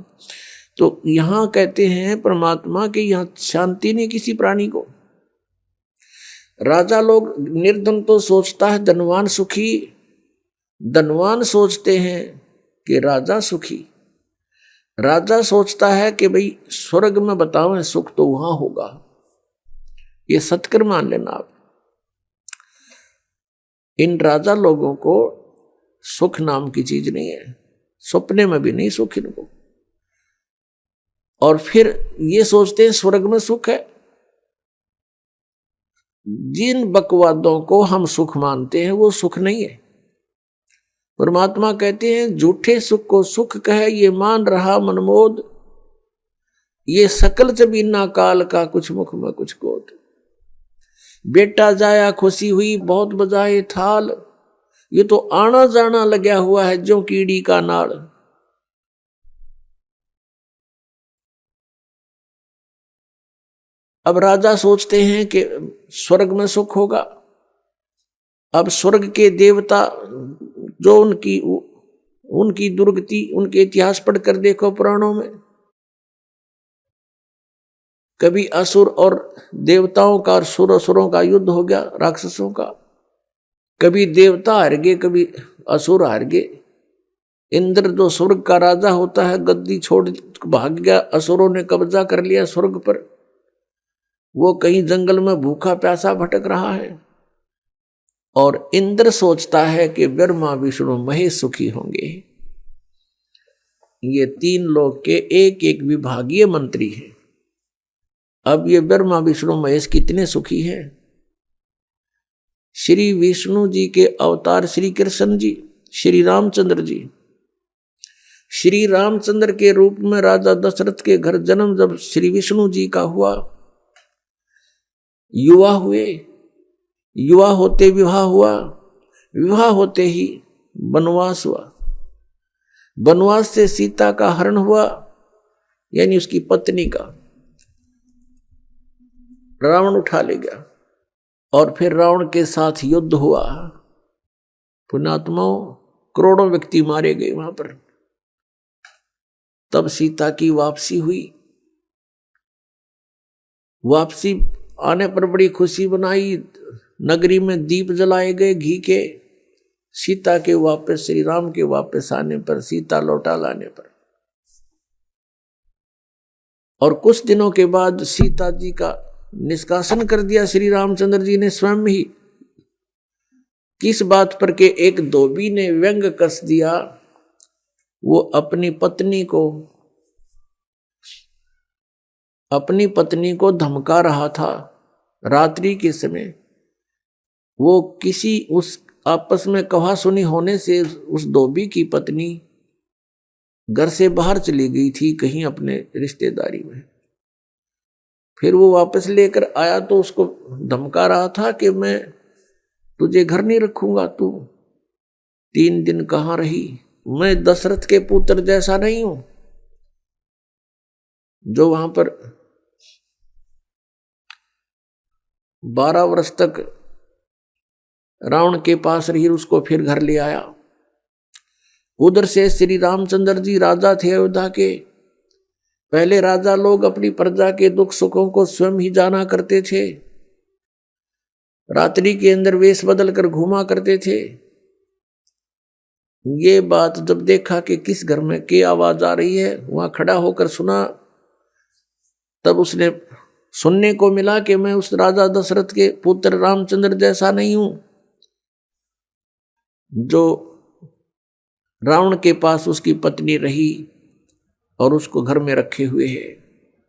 तो यहां कहते हैं परमात्मा के यहां शांति नहीं किसी प्राणी को। राजा लोग, निर्धन तो सोचता है धनवान सुखी, धनवान सोचते हैं कि राजा सुखी। राजा सोचता है कि भाई स्वर्ग में बताओ सुख तो वहां होगा। ये सत्कर मान लेना आप। इन राजा लोगों को सुख नाम की चीज नहीं है, सपने में भी नहीं सुख इनको। और फिर ये सोचते हैं स्वर्ग में सुख है। जिन बकवादों को हम सुख मानते हैं वो सुख नहीं है। परमात्मा कहते हैं झूठे सुख को सुख कहे, ये मान रहा मनमोद, ये सकल जबीना काल का कुछ मुख में कुछ कोट। बेटा जाया खुशी हुई बहुत बजाए थाल, ये तो आना जाना लगा हुआ है जो कीड़ी का नाड़। अब राजा सोचते हैं कि स्वर्ग में सुख होगा, अब स्वर्ग के देवता जो उनकी दुर्गति, उनके इतिहास पढ़कर देखो पुराणों में, कभी असुर और देवताओं का और सुरों का युद्ध हो गया, राक्षसों का, कभी देवता हार गए, कभी असुर हार गए। इंद्र जो स्वर्ग का राजा होता है, गद्दी छोड़ भाग गया, असुरों ने कब्जा कर लिया स्वर्ग पर, वो कहीं जंगल में भूखा प्यासा भटक रहा है। और इंद्र सोचता है कि ब्रह्मा विष्णु महेश सुखी होंगे। ये तीन लोग के एक एक विभागीय मंत्री हैं। अब ये ब्रह्मा विष्णु महेश कितने सुखी हैं। श्री विष्णु जी के अवतार श्री कृष्ण जी, श्री रामचंद्र जी, श्री रामचंद्र के रूप में राजा दशरथ के घर जन्म जब श्री विष्णु जी का हुआ, युवा हुए, युवा होते विवाह हुआ, विवाह होते ही वनवास हुआ, वनवास से सीता का हरण हुआ, यानी उसकी पत्नी का रावण उठा ले गया, और फिर रावण के साथ युद्ध हुआ। पुण्यात्माओं, करोड़ों व्यक्ति मारे गए वहां पर। तब सीता की वापसी हुई। वापसी आने पर बड़ी खुशी बनाई, नगरी में दीप जलाए गए घी के। सीता के वापस, श्री राम के वापस आने पर, सीता लौटा लाने पर, और कुछ दिनों के बाद सीता जी का निष्कासन कर दिया श्री रामचंद्र जी ने स्वयं ही। किस बात पर के एक धोबी ने व्यंग कस दिया, वो अपनी पत्नी को धमका रहा था रात्रि के समय। वो किसी उस आपस में कहा सुनी होने से उस धोबी की पत्नी घर से बाहर चली गई थी कहीं अपने रिश्तेदारी में। फिर वो वापस लेकर आया तो उसको धमका रहा था कि मैं तुझे घर नहीं रखूंगा, तू 3 दिन कहाँ रही, मैं दशरथ के पुत्र जैसा नहीं हूं जो वहां पर 12 वर्ष तक रावण के पास रही, उसको फिर घर ले आया। उधर से श्री रामचंद्र जी राजा थे अयोध्या के। पहले राजा लोग अपनी प्रजा के दुख सुखों को स्वयं ही जाना करते थे, रात्रि के अंदर वेश बदल कर घूमा करते थे। ये बात जब देखा कि किस घर में क्या आवाज आ रही है, वहां खड़ा होकर सुना, तब उसने सुनने को मिला कि मैं उस राजा दशरथ के पुत्र रामचंद्र जैसा नहीं हूं जो रावण के पास उसकी पत्नी रही और उसको घर में रखे हुए है,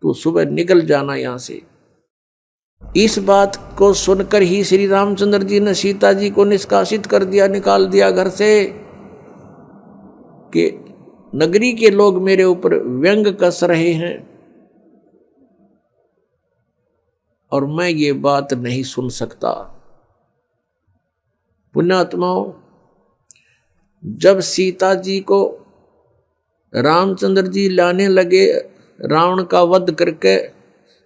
तो सुबह निकल जाना यहां से। इस बात को सुनकर ही श्री रामचंद्र जी ने सीता जी को निष्कासित कर दिया, निकाल दिया घर से, कि नगरी के लोग मेरे ऊपर व्यंग कस रहे हैं और मैं ये बात नहीं सुन सकता। पुण्यात्माओं, जब सीता जी को रामचंद्र जी लाने लगे, रावण का वध करके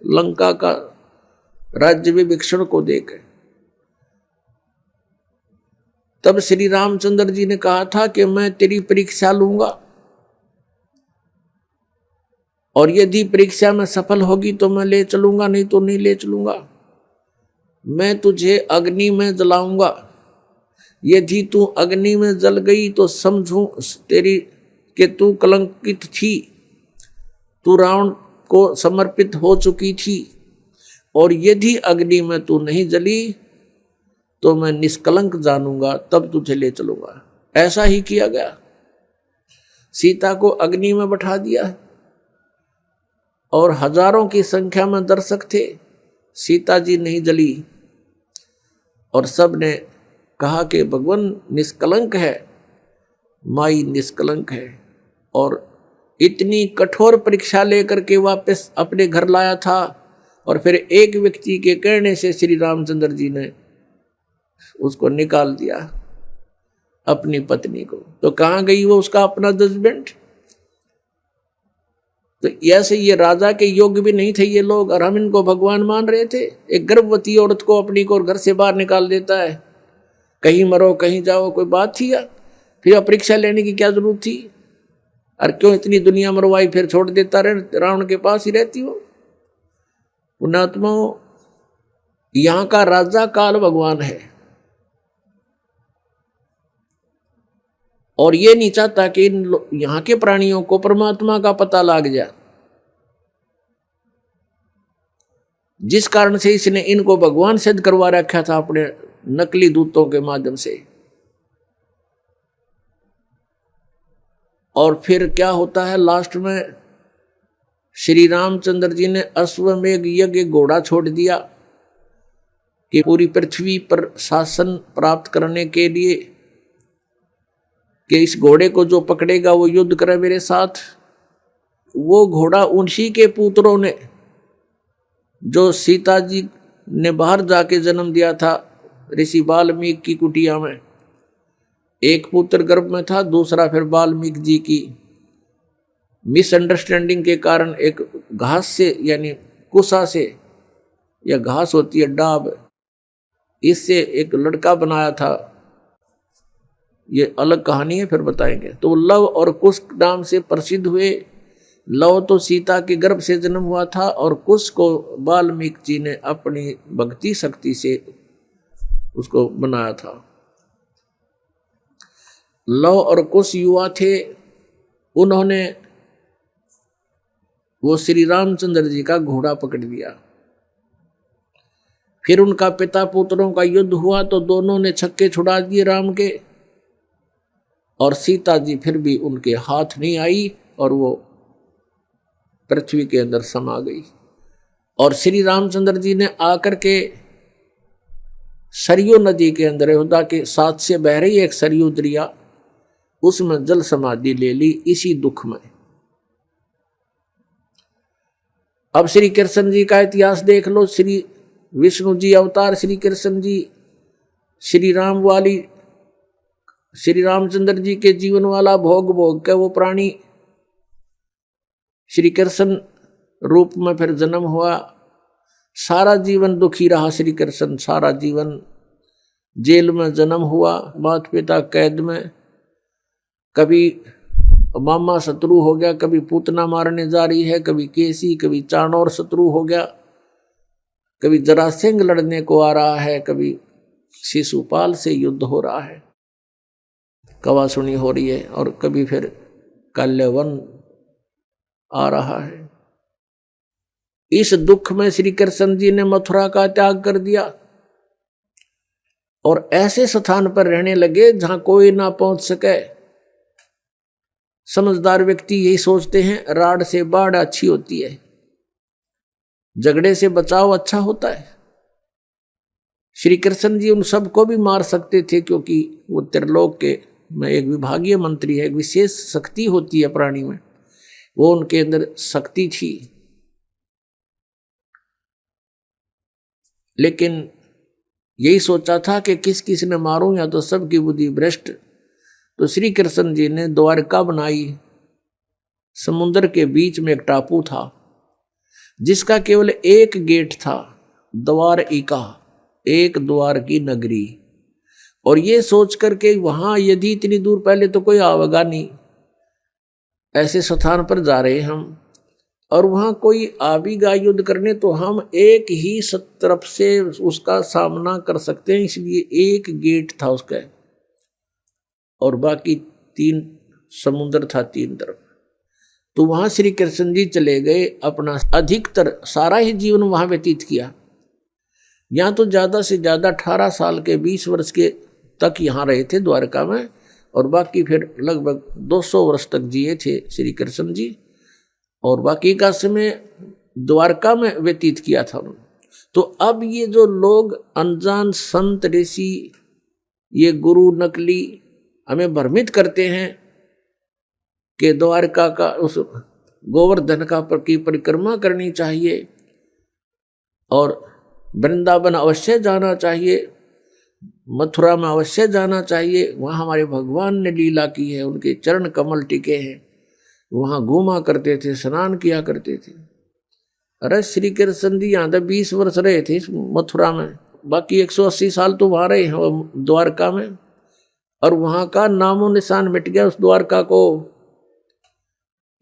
लंका का राज्य विभीषण को देकर, तब श्री रामचंद्र जी ने कहा था कि मैं तेरी परीक्षा लूंगा और यदि परीक्षा में सफल होगी तो मैं ले चलूंगा, नहीं तो नहीं ले चलूंगा। मैं तुझे अग्नि में जलाऊंगा, यदि तू अग्नि में जल गई तो समझूं तेरी कि तू कलंकित थी, तू रावण को समर्पित हो चुकी थी, और यदि अग्नि में तू नहीं जली तो मैं निष्कलंक जानूंगा, तब तुझे ले चलूंगा। ऐसा ही किया गया। सीता को अग्नि में बैठा दिया और हजारों की संख्या में दर्शक थे। सीता जी नहीं जली और सब ने कहा कि भगवान निष्कलंक है, माई निष्कलंक है, और इतनी कठोर परीक्षा लेकर के वापस अपने घर लाया था। और फिर एक व्यक्ति के कहने से श्री रामचंद्र जी ने उसको निकाल दिया, अपनी पत्नी को। तो कहाँ गई वो उसका अपना जजमेंट? तो ऐसे ये राजा के योग्य भी नहीं थे ये लोग, और हम इनको भगवान मान रहे थे। एक गर्भवती औरत को अपनी को घर से बाहर निकाल देता है, कहीं मरो कहीं जाओ, कोई बात थी या? फिर परीक्षा लेने की क्या जरूरत थी? और क्यों इतनी दुनिया मरवाई, फिर छोड़ देता रहे, रावण के पास ही रहती हो। पुण्यात्मा, यहाँ का राजा काल भगवान है और ये नहीं चाहता कि यहाँ के प्राणियों को परमात्मा का पता लग जाए, जिस कारण से इसने इनको भगवान सिद्ध करवा रखा था अपने नकली दूतों के माध्यम से। और फिर क्या होता है लास्ट में, श्री रामचंद्र जी ने अश्वमेघ यज्ञ घोड़ा छोड़ दिया कि पूरी पृथ्वी पर शासन प्राप्त करने के लिए कि इस घोड़े को जो पकड़ेगा वो युद्ध करे मेरे साथ। वो घोड़ा उन्हीं के पुत्रों ने, जो सीता जी ने बाहर जाके जन्म दिया था ऋषि वाल्मीकि की कुटिया में, एक पुत्र गर्भ में था, दूसरा फिर वाल्मीकि जी की मिसअंडरस्टैंडिंग के कारण एक घास से, यानी कुसा से, या घास होती है डाब, इससे एक लड़का बनाया था। ये अलग कहानी है, फिर बताएंगे। तो लव और कुश नाम से प्रसिद्ध हुए। लव तो सीता के गर्भ से जन्म हुआ था और कुश को वाल्मीकि जी ने अपनी भक्ति शक्ति से उसको बनाया था। लव और कुश युवा थे, उन्होंने वो श्री रामचंद्र जी का घोड़ा पकड़ लिया। फिर उनका पिता पुत्रों का युद्ध हुआ तो दोनों ने छक्के छुड़ा दिए राम के, और सीता जी फिर भी उनके हाथ नहीं आई और वो पृथ्वी के अंदर समा गई। और श्री रामचंद्र जी ने आकर के सरयू नदी के अंदर, अयोध्या के साथ से बह रही एक सरयू दरिया, उसमें जल समाधि ले ली इसी दुख में। अब श्री कृष्ण जी का इतिहास देख लो। श्री विष्णु जी अवतार श्री कृष्ण जी, श्री राम वाली, श्री रामचंद्र जी के जीवन वाला भोग भोग के वो प्राणी श्री कृष्ण रूप में फिर जन्म हुआ। सारा जीवन दुखी रहा श्री कृष्ण, सारा जीवन जेल में जन्म हुआ, माता पिता कैद में, कभी मामा शत्रु हो गया, कभी पूतना मारने जा रही है, कभी केसी, कभी चाणोर शत्रु हो गया, कभी जरासिंह लड़ने को आ रहा है, कभी शिशुपाल से युद्ध हो रहा है, कवासुनी हो रही है, और कभी फिर कल्यवन आ रहा है। इस दुख में श्री कृष्ण जी ने मथुरा का त्याग कर दिया और ऐसे स्थान पर रहने लगे जहां कोई ना पहुंच सके। समझदार व्यक्ति यही सोचते हैं, राड से बाढ़ अच्छी होती है, झगड़े से बचाव अच्छा होता है। श्री कृष्ण जी उन सबको भी मार सकते थे, क्योंकि वो त्रिलोक के में एक विभागीय मंत्री है, एक विशेष शक्ति होती है प्राणी में, वो उनके अंदर शक्ति थी। लेकिन यही सोचा था कि किस किस ने मारूं, या तो सबकी बुद्धि भ्रष्ट। तो श्री कृष्ण जी ने द्वारका बनाई। समुद्र के बीच में एक टापू था जिसका केवल एक गेट था, द्वारिका, एक द्वार की नगरी। और ये सोच करके वहां यदि इतनी दूर, पहले तो कोई आवेगा नहीं, ऐसे स्थान पर जा रहे हम, और वहां कोई आवेगा युद्ध करने, तो हम एक ही तरफ से उसका सामना कर सकते हैं, इसलिए एक गेट था उसका, और बाकी 3 समुद्र था 3 तरफ। तो वहां श्री कृष्ण जी चले गए, अपना अधिकतर सारा ही जीवन वहां व्यतीत किया। यहाँ तो ज्यादा से ज्यादा 18 साल के 20 वर्ष के तक यहाँ रहे थे द्वारका में, और बाकी फिर लगभग 200 वर्ष तक जिए थे श्री कृष्ण जी, और बाकी का समय द्वारका में व्यतीत किया था उन्होंने। तो अब ये जो लोग अनजान संत ऋषि, ये गुरु नकली हमें भ्रमित करते हैं कि द्वारका का, उस गोवर्धन का की परिक्रमा करनी चाहिए और वृंदावन अवश्य जाना चाहिए, मथुरा में अवश्य जाना चाहिए, वहाँ हमारे भगवान ने लीला की है, उनके चरण कमल टिके हैं, वहाँ घूमा करते थे, स्नान किया करते थे। अरे श्री कृष्ण जी यहाँ 20 वर्ष रहे थे मथुरा में, बाकी 180 साल तो वहाँ रहे हैं द्वारका में, और वहाँ का नामो निशान मिट गया उस द्वारका को।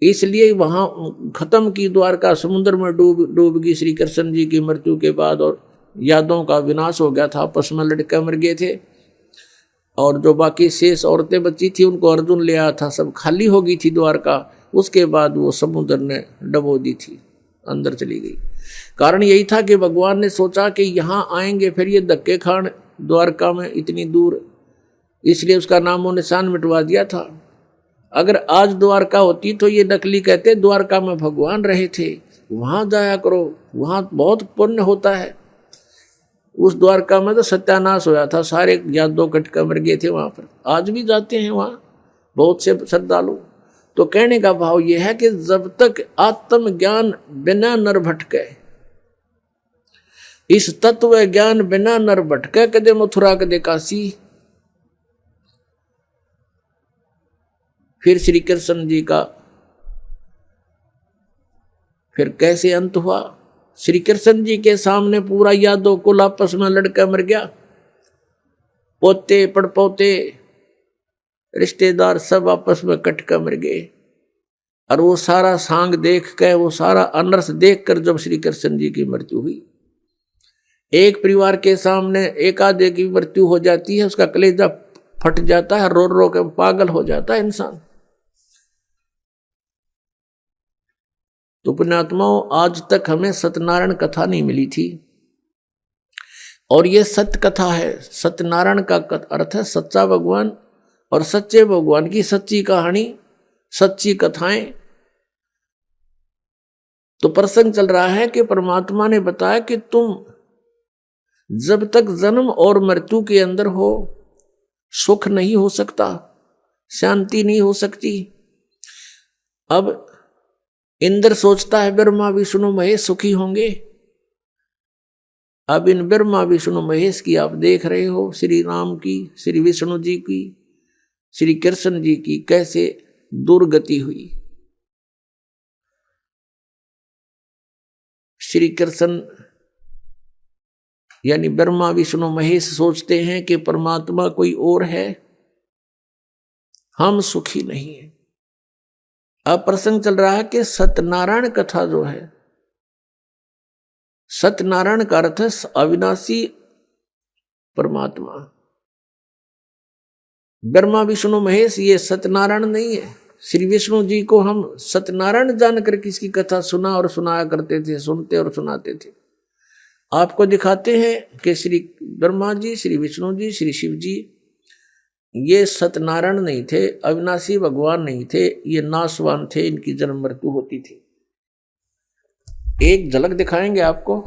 इसलिए वहाँ खत्म की द्वारका, समुद्र में डूब गई श्री कृष्ण जी की मृत्यु के बाद, और यादों का विनाश हो गया था, आपस में लड़के मर गए थे, और जो बाकी शेष औरतें बची थी उनको अर्जुन ले आया था, सब खाली हो गई थी द्वारका। उसके बाद वो समुद्र ने डबो दी थी, अंदर चली गई। कारण यही था कि भगवान ने सोचा कि यहाँ आएंगे फिर ये धक्के खान द्वारका में इतनी दूर, इसलिए उसका नामो निशान मिटवा दिया था। अगर आज द्वारका होती तो ये नकली कहते द्वारका में भगवान रहे थे, वहाँ जाया करो, वहाँ बहुत पुण्य होता है। उस द्वारका में तो सत्यानाश होया था, सारे यादव कटका मर गए थे वहाँ पर। आज भी जाते हैं वहाँ बहुत से श्रद्धालु। तो कहने का भाव यह है कि जब तक आत्म ज्ञान बिना नर भटके, इस तत्व ज्ञान बिना नर भटके, कदे मथुरा कदे काशी। फिर श्री कृष्ण जी का फिर कैसे अंत हुआ? श्री कृष्ण जी के सामने पूरा यादव कुल आपस में लड़का मर गया, पोते पड़पोते रिश्तेदार सब आपस में कटका मर गए। और वो सारा सांग देख कर, वो सारा अनर्थ देख कर जब श्री कृष्ण जी की मृत्यु हुई, एक परिवार के सामने एक आधे की मृत्यु हो जाती है, उसका कलेजा फट जाता है, रो रो के पागल हो जाता है इंसान। तो पुण्यात्माओं, आज तक हमें सत्यनारायण कथा नहीं मिली थी, और ये सत्य कथा है। सत्यनारायण का अर्थ है सच्चा भगवान, और सच्चे भगवान की सच्ची कहानी, सच्ची कथाएं। तो प्रसंग चल रहा है कि परमात्मा ने बताया कि तुम जब तक जन्म और मृत्यु के अंदर हो, सुख नहीं हो सकता, शांति नहीं हो सकती। अब इंद्र सोचता है ब्रह्मा विष्णु महेश सुखी होंगे। अब इन ब्रह्मा विष्णु महेश की आप देख रहे हो, श्री राम की, श्री विष्णु जी की, श्री कृष्ण जी की कैसे दुर्गति हुई। श्री कृष्ण यानी ब्रह्मा विष्णु महेश सोचते हैं कि परमात्मा कोई और है, हम सुखी नहीं हैं। अब प्रसंग चल रहा है कि सत्यनारायण कथा जो है, सत्यनारायण का अर्थ है अविनाशी परमात्मा। ब्रह्मा विष्णु महेश ये सत्यनारायण नहीं है। श्री विष्णु जी को हम सत्यनारायण जानकर किसकी कथा सुना और सुनाया करते थे, सुनते और सुनाते थे। आपको दिखाते हैं कि श्री ब्रह्मा जी, श्री विष्णु जी, श्री शिव जी ये सत्यनारायण नहीं थे, अविनाशी भगवान नहीं थे, ये नाशवान थे, इनकी जन्म मृत्यु होती थी। एक झलक दिखाएंगे आपको,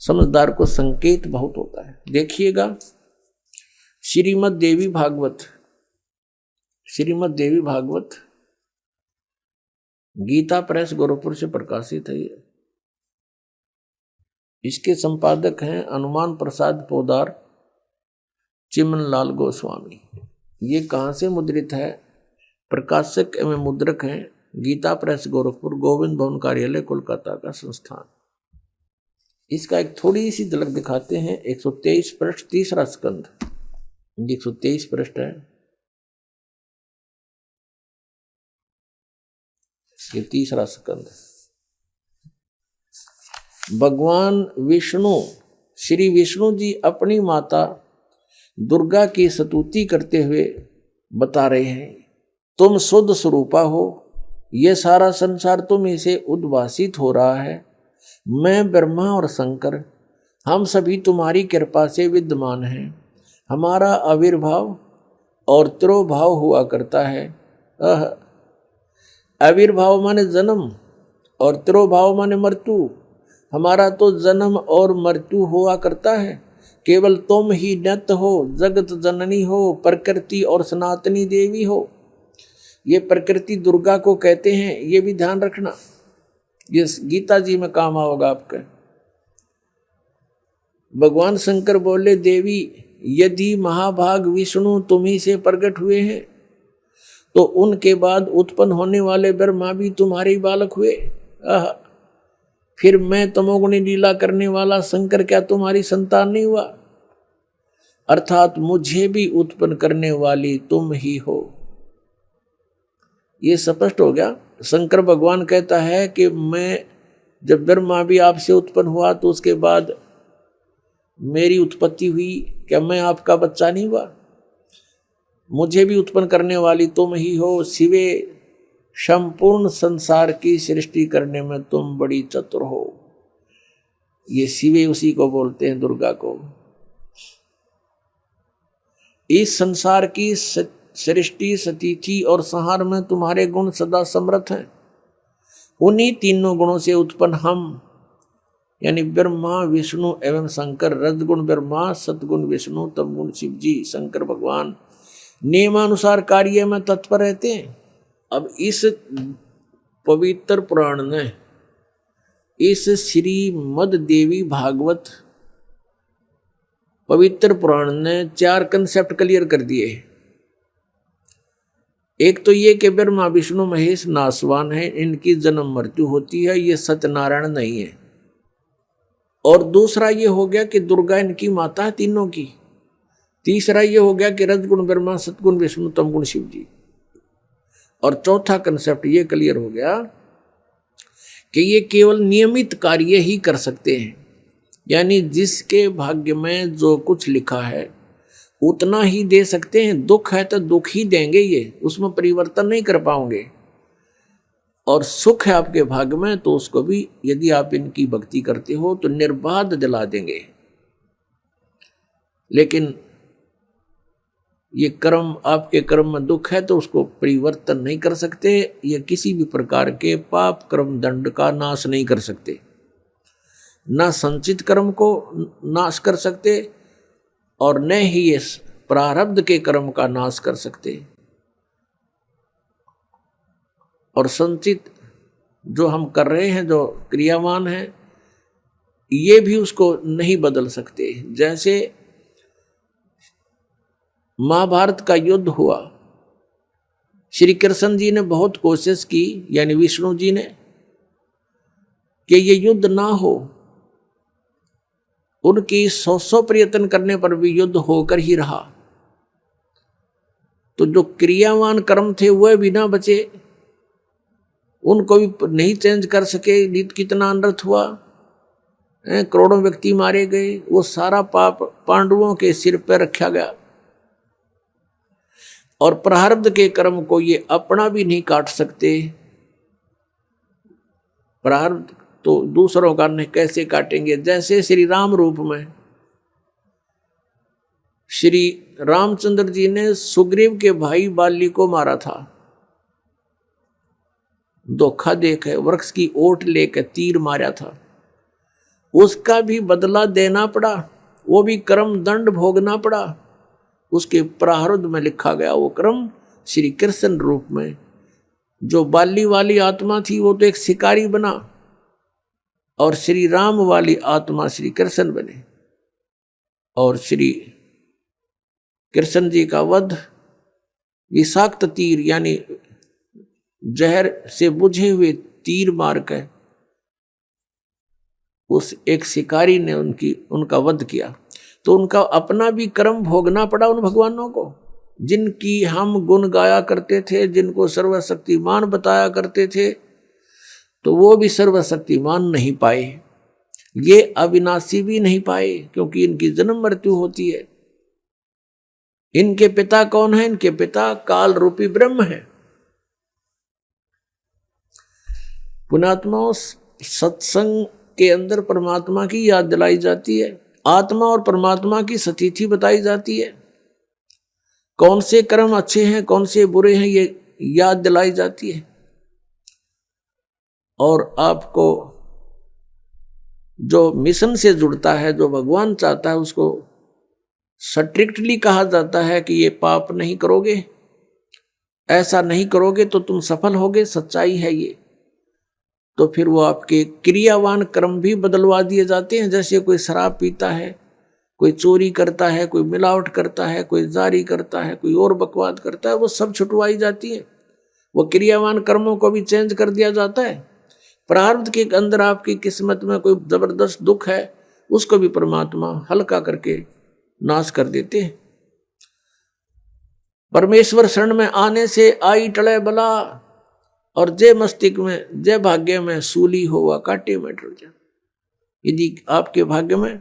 समझदार को संकेत बहुत होता है। देखिएगा श्रीमद् देवी भागवत, श्रीमद् देवी भागवत गीता प्रेस गोरखपुर से प्रकाशित है। इसके संपादक हैं हनुमान प्रसाद पोदार, चिमन लाल गोस्वामी। ये कहाँ से मुद्रित है? प्रकाशक एवं मुद्रक हैं गीता प्रेस गोरखपुर, गोविंद भवन कार्यालय कोलकाता का संस्थान। इसका एक थोड़ी सी झलक दिखाते हैं। 123 पृष्ठ, तीसरा स्कंद, 123 पृष्ठ है, ये तीसरा स्कंद। भगवान विष्णु, श्री विष्णु जी अपनी माता दुर्गा की स्तुति करते हुए बता रहे हैं, तुम शुद्ध स्वरूपा हो, यह सारा संसार तुम इसे उद्भासित हो रहा है। मैं ब्रह्मा और शंकर, हम सभी तुम्हारी कृपा से विद्यमान हैं। हमारा आविर्भाव और तिरोभाव हुआ करता है। आविर्भाव माने जन्म और तिरोभाव माने मृत्यु। हमारा तो जन्म और मृत्यु हुआ करता है। केवल तुम ही नित्य हो, जगत जननी हो, प्रकृति और सनातनी देवी हो। ये प्रकृति दुर्गा को कहते हैं, ये भी ध्यान रखना, ये गीता जी में काम आओगा आपका। भगवान शंकर बोले, देवी यदि महाभाग विष्णु तुम्ही से प्रकट हुए हैं तो उनके बाद उत्पन्न होने वाले ब्रह्मा भी तुम्हारे बालक हुए। फिर मैं तमोगुणी लीला करने वाला शंकर क्या तुम्हारी संतान नहीं हुआ? अर्थात मुझे भी उत्पन्न करने वाली तुम ही हो। ये स्पष्ट हो गया। शंकर भगवान कहता है कि मैं जब ब्रह्मा भी आपसे उत्पन्न हुआ तो उसके बाद मेरी उत्पत्ति हुई, क्या मैं आपका बच्चा नहीं हुआ? मुझे भी उत्पन्न करने वाली तुम ही हो। शिवे, संपूर्ण संसार की सृष्टि करने में तुम बड़ी चतुर हो। ये शिवे उसी को बोलते हैं, दुर्गा को। इस संसार की सृष्टि, स्थिति और संहार में तुम्हारे गुण सदा समर्थ हैं। उन्हीं तीनों गुणों से उत्पन्न हम, यानी ब्रह्मा, विष्णु एवं शंकर, रजगुण ब्रह्मा, सतगुण विष्णु, तमगुण शिव जी, शंकर भगवान नियमानुसार कार्य में तत्पर रहते हैं। अब इस पवित्र पुराण ने, इस श्रीमद् देवी भागवत पवित्र पुराण ने 4 कंसेप्ट क्लियर कर दिए। एक तो ये कि ब्रह्मा विष्णु महेश नासवान है, इनकी जन्म मृत्यु होती है, ये सत्यनारायण नहीं है। और दूसरा ये हो गया कि दुर्गा इनकी माता है तीनों की। तीसरा ये हो गया कि रजगुण ब्रह्मा, सतगुण विष्णु, तमगुण शिव जी। और चौथा कंसेप्ट ये क्लियर हो गया कि ये केवल नियमित कार्य ही कर सकते हैं, यानी जिसके भाग्य में जो कुछ लिखा है उतना ही दे सकते हैं। दुख है तो दुख ही देंगे, ये उसमें परिवर्तन नहीं कर पाओगे। और सुख है आपके भाग्य में तो उसको भी यदि आप इनकी भक्ति करते हो तो निर्बाध दिला देंगे। लेकिन ये कर्म, आपके कर्म में दुख है तो उसको परिवर्तन नहीं कर सकते। ये किसी भी प्रकार के पाप कर्म दंड का नाश नहीं कर सकते, ना संचित कर्म को नाश कर सकते और न ही ये प्रारब्ध के कर्म का नाश कर सकते। और संचित जो हम कर रहे हैं, जो क्रियावान है, ये भी उसको नहीं बदल सकते। जैसे महाभारत का युद्ध हुआ, श्री कृष्ण जी ने बहुत कोशिश की, यानी विष्णु जी ने, कि ये युद्ध ना हो। उनकी 100 प्रयत्न करने पर भी युद्ध होकर ही रहा। तो जो क्रियावान कर्म थे वह भी ना बचे, उनको भी नहीं चेंज कर सके। कितना अनर्थ हुआ, करोड़ों व्यक्ति मारे गए। वो सारा पाप पांडवों के सिर पर रखा गया। और प्रारब्ध के कर्म को ये अपना भी नहीं काट सकते। प्रारब्ध तो दूसरों का नहीं कैसे काटेंगे। जैसे श्री राम रूप में श्री रामचंद्र जी ने सुग्रीव के भाई बाली को मारा था, धोखा देकर वृक्ष की ओट लेकर तीर मारा था। उसका भी बदला देना पड़ा, वो भी कर्म दंड भोगना पड़ा। उसके प्रारब्ध में लिखा गया वो कर्म श्री कृष्ण रूप में। जो बाली वाली आत्मा थी वो तो एक शिकारी बना, और श्री राम वाली आत्मा श्री कृष्ण बने। और श्री कृष्ण जी का वध विषाक्त तीर, यानी जहर से बुझे हुए तीर मार कर उस एक शिकारी ने उनका वध किया। तो उनका अपना भी कर्म भोगना पड़ा उन भगवानों को, जिनकी हम गुण गाया करते थे, जिनको सर्वशक्तिमान बताया करते थे। तो वो भी सर्वशक्तिमान नहीं पाए, ये अविनाशी भी नहीं पाए, क्योंकि इनकी जन्म मृत्यु होती है। इनके पिता कौन है? इनके पिता काल रूपी ब्रह्म है। पुण्यात्माओं, सत्संग के अंदर परमात्मा की याद दिलाई जाती है, आत्मा और परमात्मा की स्थिति बताई जाती है। कौन से कर्म अच्छे हैं, कौन से बुरे हैं, ये याद दिलाई जाती है। और आपको जो मिशन से जुड़ता है, जो भगवान चाहता है, उसको स्ट्रिक्टली कहा जाता है कि ये पाप नहीं करोगे, ऐसा नहीं करोगे तो तुम सफल होगे। सच्चाई है ये। तो फिर वो आपके क्रियावान कर्म भी बदलवा दिए जाते हैं। जैसे कोई शराब पीता है, कोई चोरी करता है, कोई मिलावट करता है, कोई जारी करता है, कोई और बकवाद करता है, वो सब छुटवाई जाती है। वो क्रियावान कर्मों को भी चेंज कर दिया जाता है, प्रारब्ध के अंदर आपकी किस्मत में कोई जबरदस्त दुख है, उसको भी परमात्मा हल्का करके नाश कर देते हैं। परमेश्वर शरण में आने से आई टले बला, और जय मस्तिष्क में जय भाग्य में सूली होवा काटे में टल जा। यदि आपके भाग्य में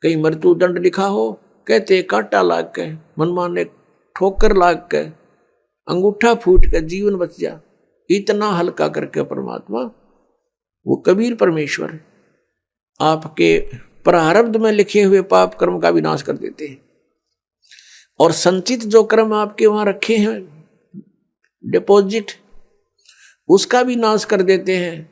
कहीं मृत्यु दंड लिखा हो, कहते कांटा लाग के, मनमाने ठोकर लाग के, अंगूठा फूट के जीवन बच जा, इतना हल्का करके परमात्मा वो कबीर परमेश्वर आपके प्रारब्ध में लिखे हुए पाप कर्म का विनाश कर देते हैं, और संचित जो कर्म आपके वहां रखे हैं डिपॉजिट, उसका भी नाश कर देते हैं।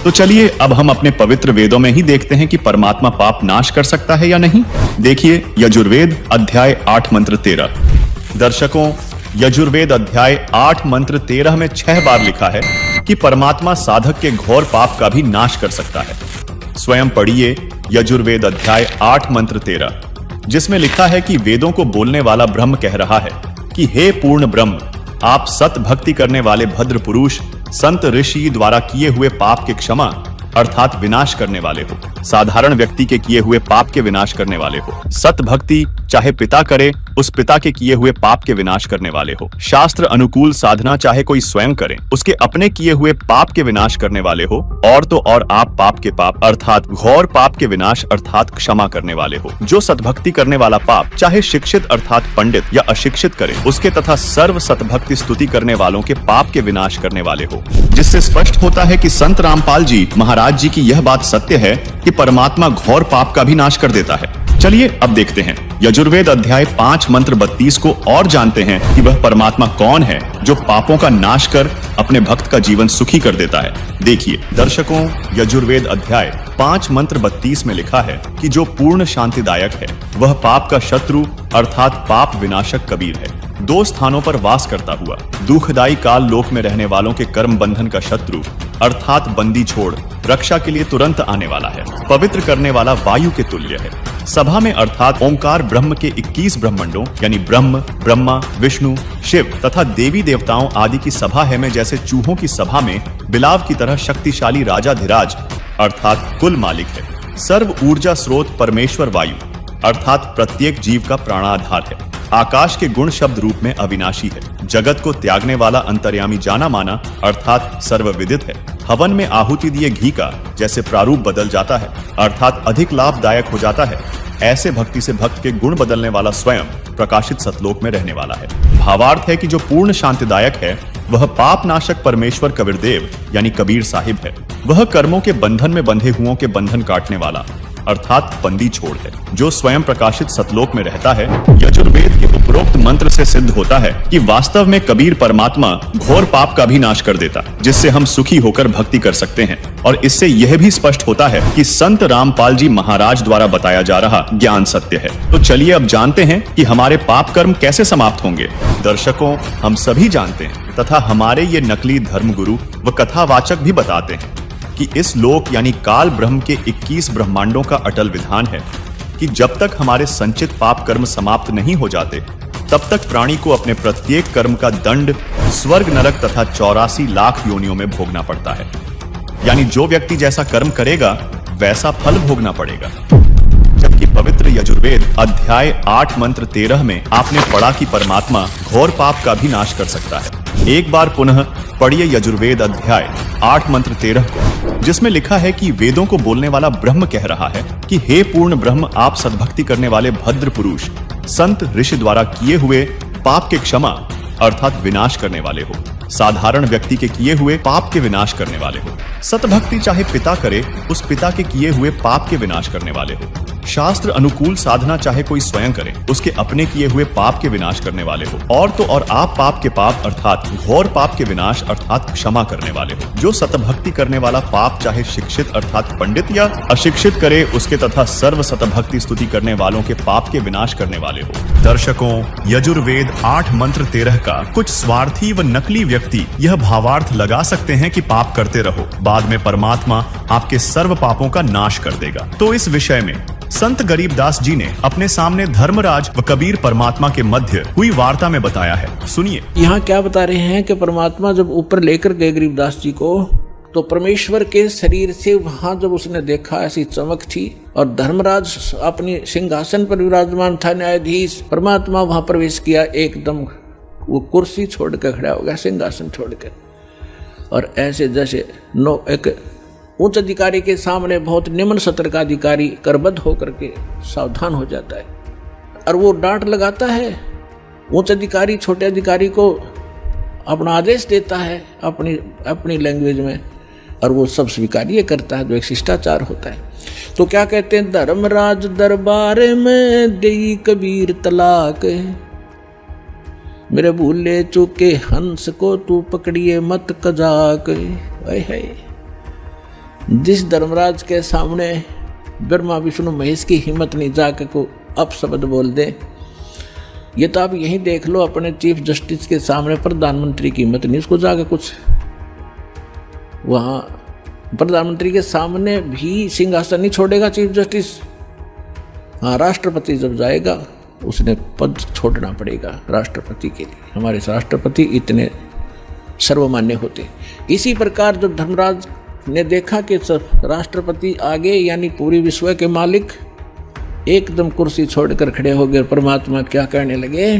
तो चलिए अब हम अपने पवित्र वेदों में ही देखते हैं कि परमात्मा पाप नाश कर सकता है या नहीं। देखिए यजुर्वेद अध्याय 8 मंत्र 13। दर्शकों, यजुर्वेद अध्याय 8 मंत्र 13 में 6 बार लिखा है कि परमात्मा साधक के घोर पाप का भी नाश कर सकता है। स्वयं पढ़िए यजुर्वेद अध्याय 8 मंत्र 13, जिसमें लिखा है कि वेदों को बोलने वाला ब्रह्म कह रहा है कि हे पूर्ण ब्रह्म, आप सत भक्ति करने वाले भद्र पुरुष संत ऋषि द्वारा किए हुए पाप के क्षमा अर्थात विनाश करने वाले हो, साधारण व्यक्ति के किए हुए पाप के विनाश करने वाले हो। सत भक्ति चाहे पिता करे, उस पिता के किए हुए पाप के विनाश करने वाले हो। शास्त्र अनुकूल साधना चाहे कोई स्वयं करे, उसके अपने किए हुए पाप के विनाश करने वाले हो। और तो और आप पाप के पाप अर्थात घोर पाप के विनाश अर्थात क्षमा करने वाले हो। जो सतभक्ति करने वाला पाप चाहे शिक्षित अर्थात पंडित या अशिक्षित करे, उसके तथा सर्व सतभक्ति स्तुति करने वालों के पाप के विनाश करने वाले हो। जिससे स्पष्ट होता है कि संत रामपाल जी महाराज जी की यह बात सत्य है कि परमात्मा घोर पाप का भी नाश कर देता है। चलिए अब देखते हैं यजुर्वेद अध्याय 5 मंत्र 32 को और जानते हैं कि वह परमात्मा कौन है जो पापों का नाश कर अपने भक्त का जीवन सुखी कर देता है। देखिए दर्शकों, यजुर्वेद अध्याय 5 मंत्र 32 में लिखा है कि जो पूर्ण शांतिदायक है वह पाप का शत्रु अर्थात पाप विनाशक कबीर है। 2 स्थानों पर वास करता हुआ दुखदायी काल लोक में रहने वालों के कर्म बंधन का शत्रु अर्थात बंदी छोड़ रक्षा के लिए तुरंत आने वाला है। पवित्र करने वाला वायु के तुल्य है। सभा में अर्थात ओंकार ब्रह्म के 21 ब्रह्मंडों यानी ब्रह्म, ब्रह्मा, विष्णु, शिव तथा देवी देवताओं आदि की सभा है में जैसे चूहों की सभा में बिलाव की तरह शक्तिशाली राजाधिराज अर्थात कुल मालिक है। सर्व ऊर्जा स्रोत परमेश्वर वायु अर्थात प्रत्येक जीव का प्राणाधार है। आकाश के गुण शब्द रूप में अविनाशी है। जगत को त्यागने वाला अंतर्यामी जाना माना अर्थात सर्वविदित है। हवन में आहुति दिए घी का जैसे प्रारूप बदल जाता है अर्थात अधिक लाभदायक हो जाता है, ऐसे भक्ति से भक्त के गुण बदलने वाला स्वयं प्रकाशित सतलोक में रहने वाला है। भावार्थ है कि जो पूर्ण शांतिदायक है वह पाप नाशक परमेश्वर कबीरदेव यानी कबीर साहिब है। वह कर्मों के बंधन में बंधे हुओं के बंधन काटने वाला अर्थात बंदी छोड़ है, जो स्वयं प्रकाशित सतलोक में रहता है। यजुर्वेद के उपरोक्त मंत्र से सिद्ध होता है कि वास्तव में कबीर परमात्मा घोर पाप का भी नाश कर देता, जिससे हम सुखी होकर भक्ति कर सकते हैं। और इससे यह भी स्पष्ट होता है कि संत रामपाल जी महाराज द्वारा बताया जा रहा ज्ञान सत्य है। तो चलिए अब जानते हैं कि हमारे पाप कर्म कैसे समाप्त होंगे। दर्शकों, हम सभी जानते हैं तथा हमारे ये नकली धर्मगुरु व कथावाचक भी बताते हैं कि इस लोक यानी काल ब्रह्म के 21 ब्रह्मांडों का अटल विधान है कि जब तक हमारे संचित पाप कर्म समाप्त नहीं हो जाते तब तक प्राणी को अपने प्रत्येक कर्म का दंड स्वर्ग नरक तथा 84 लाख योनियों में भोगना पड़ता है। यानी जो व्यक्ति जैसा कर्म करेगा वैसा फल भोगना पड़ेगा। जबकि पवित्र यजुर्वेद अध्याय 8 मंत्र 13 में आपने पढ़ा कि परमात्मा घोर पाप का भी नाश कर सकता है। एक बार पुनः पढ़िए यजुर्वेद अध्याय 8 मंत्र 13 को, जिसमें लिखा है कि वेदों को बोलने वाला ब्रह्म कह रहा है कि हे पूर्ण ब्रह्म, आप सद्भक्ति करने वाले भद्र पुरुष संत ऋषि द्वारा किए हुए पाप के क्षमा अर्थात विनाश करने वाले हो। साधारण व्यक्ति के किए हुए पाप के विनाश करने वाले हो। सतभक्ति चाहे पिता करे, उस पिता के किए हुए पाप के विनाश करने वाले हो। शास्त्र अनुकूल साधना चाहे कोई स्वयं करे, उसके अपने किए हुए पाप के विनाश करने वाले हो। और तो और आप पाप के पाप अर्थात घोर पाप के विनाश अर्थात क्षमा करने वाले हो। जो सतभक्ति करने वाला पाप चाहे शिक्षित अर्थात पंडित या अशिक्षित करे, उसके तथा सर्व सतभक्ति स्तुति करने वालों के पाप के विनाश करने वाले हो। दर्शकों, यजुर्वेद 8 मंत्र 13 का कुछ स्वार्थी व नकली व्यक्ति यह भावार्थ लगा सकते हैं कि पाप करते रहो, बाद में परमात्मा आपके सर्व पापों का नाश कर देगा। तो इस विषय में संत गरीबदास जी ने अपने सामने धर्मराज व कबीर परमात्मा के मध्य हुई वार्ता में बताया है। सुनिए। यहाँ क्या बता रहे हैं कि परमात्मा जब ऊपर लेकर गए गरीबदास जी को, तो परमेश्वर के शरीर से वहां जब उसने देखा ऐसी चमक थी और धर्मराज अपने सिंहासन पर विराजमान था, न्यायाधीश परमात्मा वहां प्रवेश किया, एकदम वो कुर्सी छोड़कर खड़ा हो गया, सिंहासन छोड़कर, और ऐसे जैसे एक उच्च अधिकारी के सामने बहुत निम्न सत्र का अधिकारी करबद्ध होकर के सावधान हो जाता है और वो डांट लगाता है, उच्च अधिकारी छोटे अधिकारी को अपना आदेश देता है अपनी लैंग्वेज में, और वो सब स्वीकार्य करता है, जो एक शिष्टाचार होता है। तो क्या कहते हैं, धर्मराज दरबार में देई कबीर तलाक, मेरे भूले चूके हंस को तू पकड़िए मत कजाक। है जिस धर्मराज के सामने ब्रह्मा विष्णु महेश की हिम्मत नहीं जाके को अपशब्द बोल दे, ये तो आप यहीं देख लो, अपने चीफ जस्टिस के सामने प्रधानमंत्री की हिम्मत नहीं उसको जाके कुछ, वहाँ प्रधानमंत्री के सामने भी सिंहासन नहीं छोड़ेगा चीफ जस्टिस। हाँ, राष्ट्रपति जब जाएगा उसने पद छोड़ना पड़ेगा राष्ट्रपति के लिए, हमारे राष्ट्रपति इतने सर्वमान्य होते। इसी प्रकार जब धर्मराज ने देखा कि राष्ट्रपति आगे यानी पूरी विश्व के मालिक एकदम कुर्सी छोड़कर खड़े हो गए, परमात्मा क्या कहने लगे,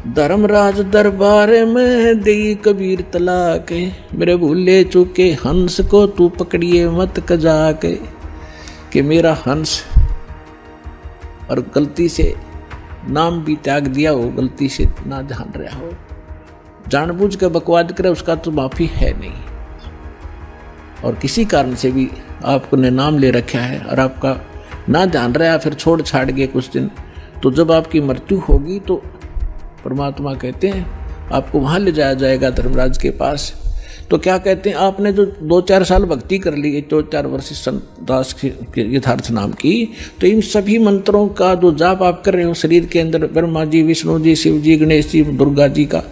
धर्मराज दरबार में देई कबीर तलाक, मेरे भूले चूके हंस को तू पकड़िए मत कजाक, कि मेरा हंस और गलती से नाम भी त्याग दिया हो, गलती से ना जान रहा हो, जानबूझ कर बकवाद करे, उसका तो माफी है नहीं, और किसी कारण से भी आपने नाम ले रखा है और आपका ना जान रहा, फिर छोड़ छाड़ गए कुछ दिन, तो जब आपकी मृत्यु होगी तो परमात्मा कहते हैं आपको वहाँ ले जाया जाएगा धर्मराज के पास। तो क्या कहते हैं, आपने जो 2-4 साल भक्ति कर ली, 2-4 वर्ष संत दास के यथार्थ नाम की, तो इन सभी मंत्रों का जो जाप आप कर रहे हो शरीर के अंदर, ब्रह्मा जी, विष्णु जी, शिव जी, गणेश जी, दुर्गा जी का,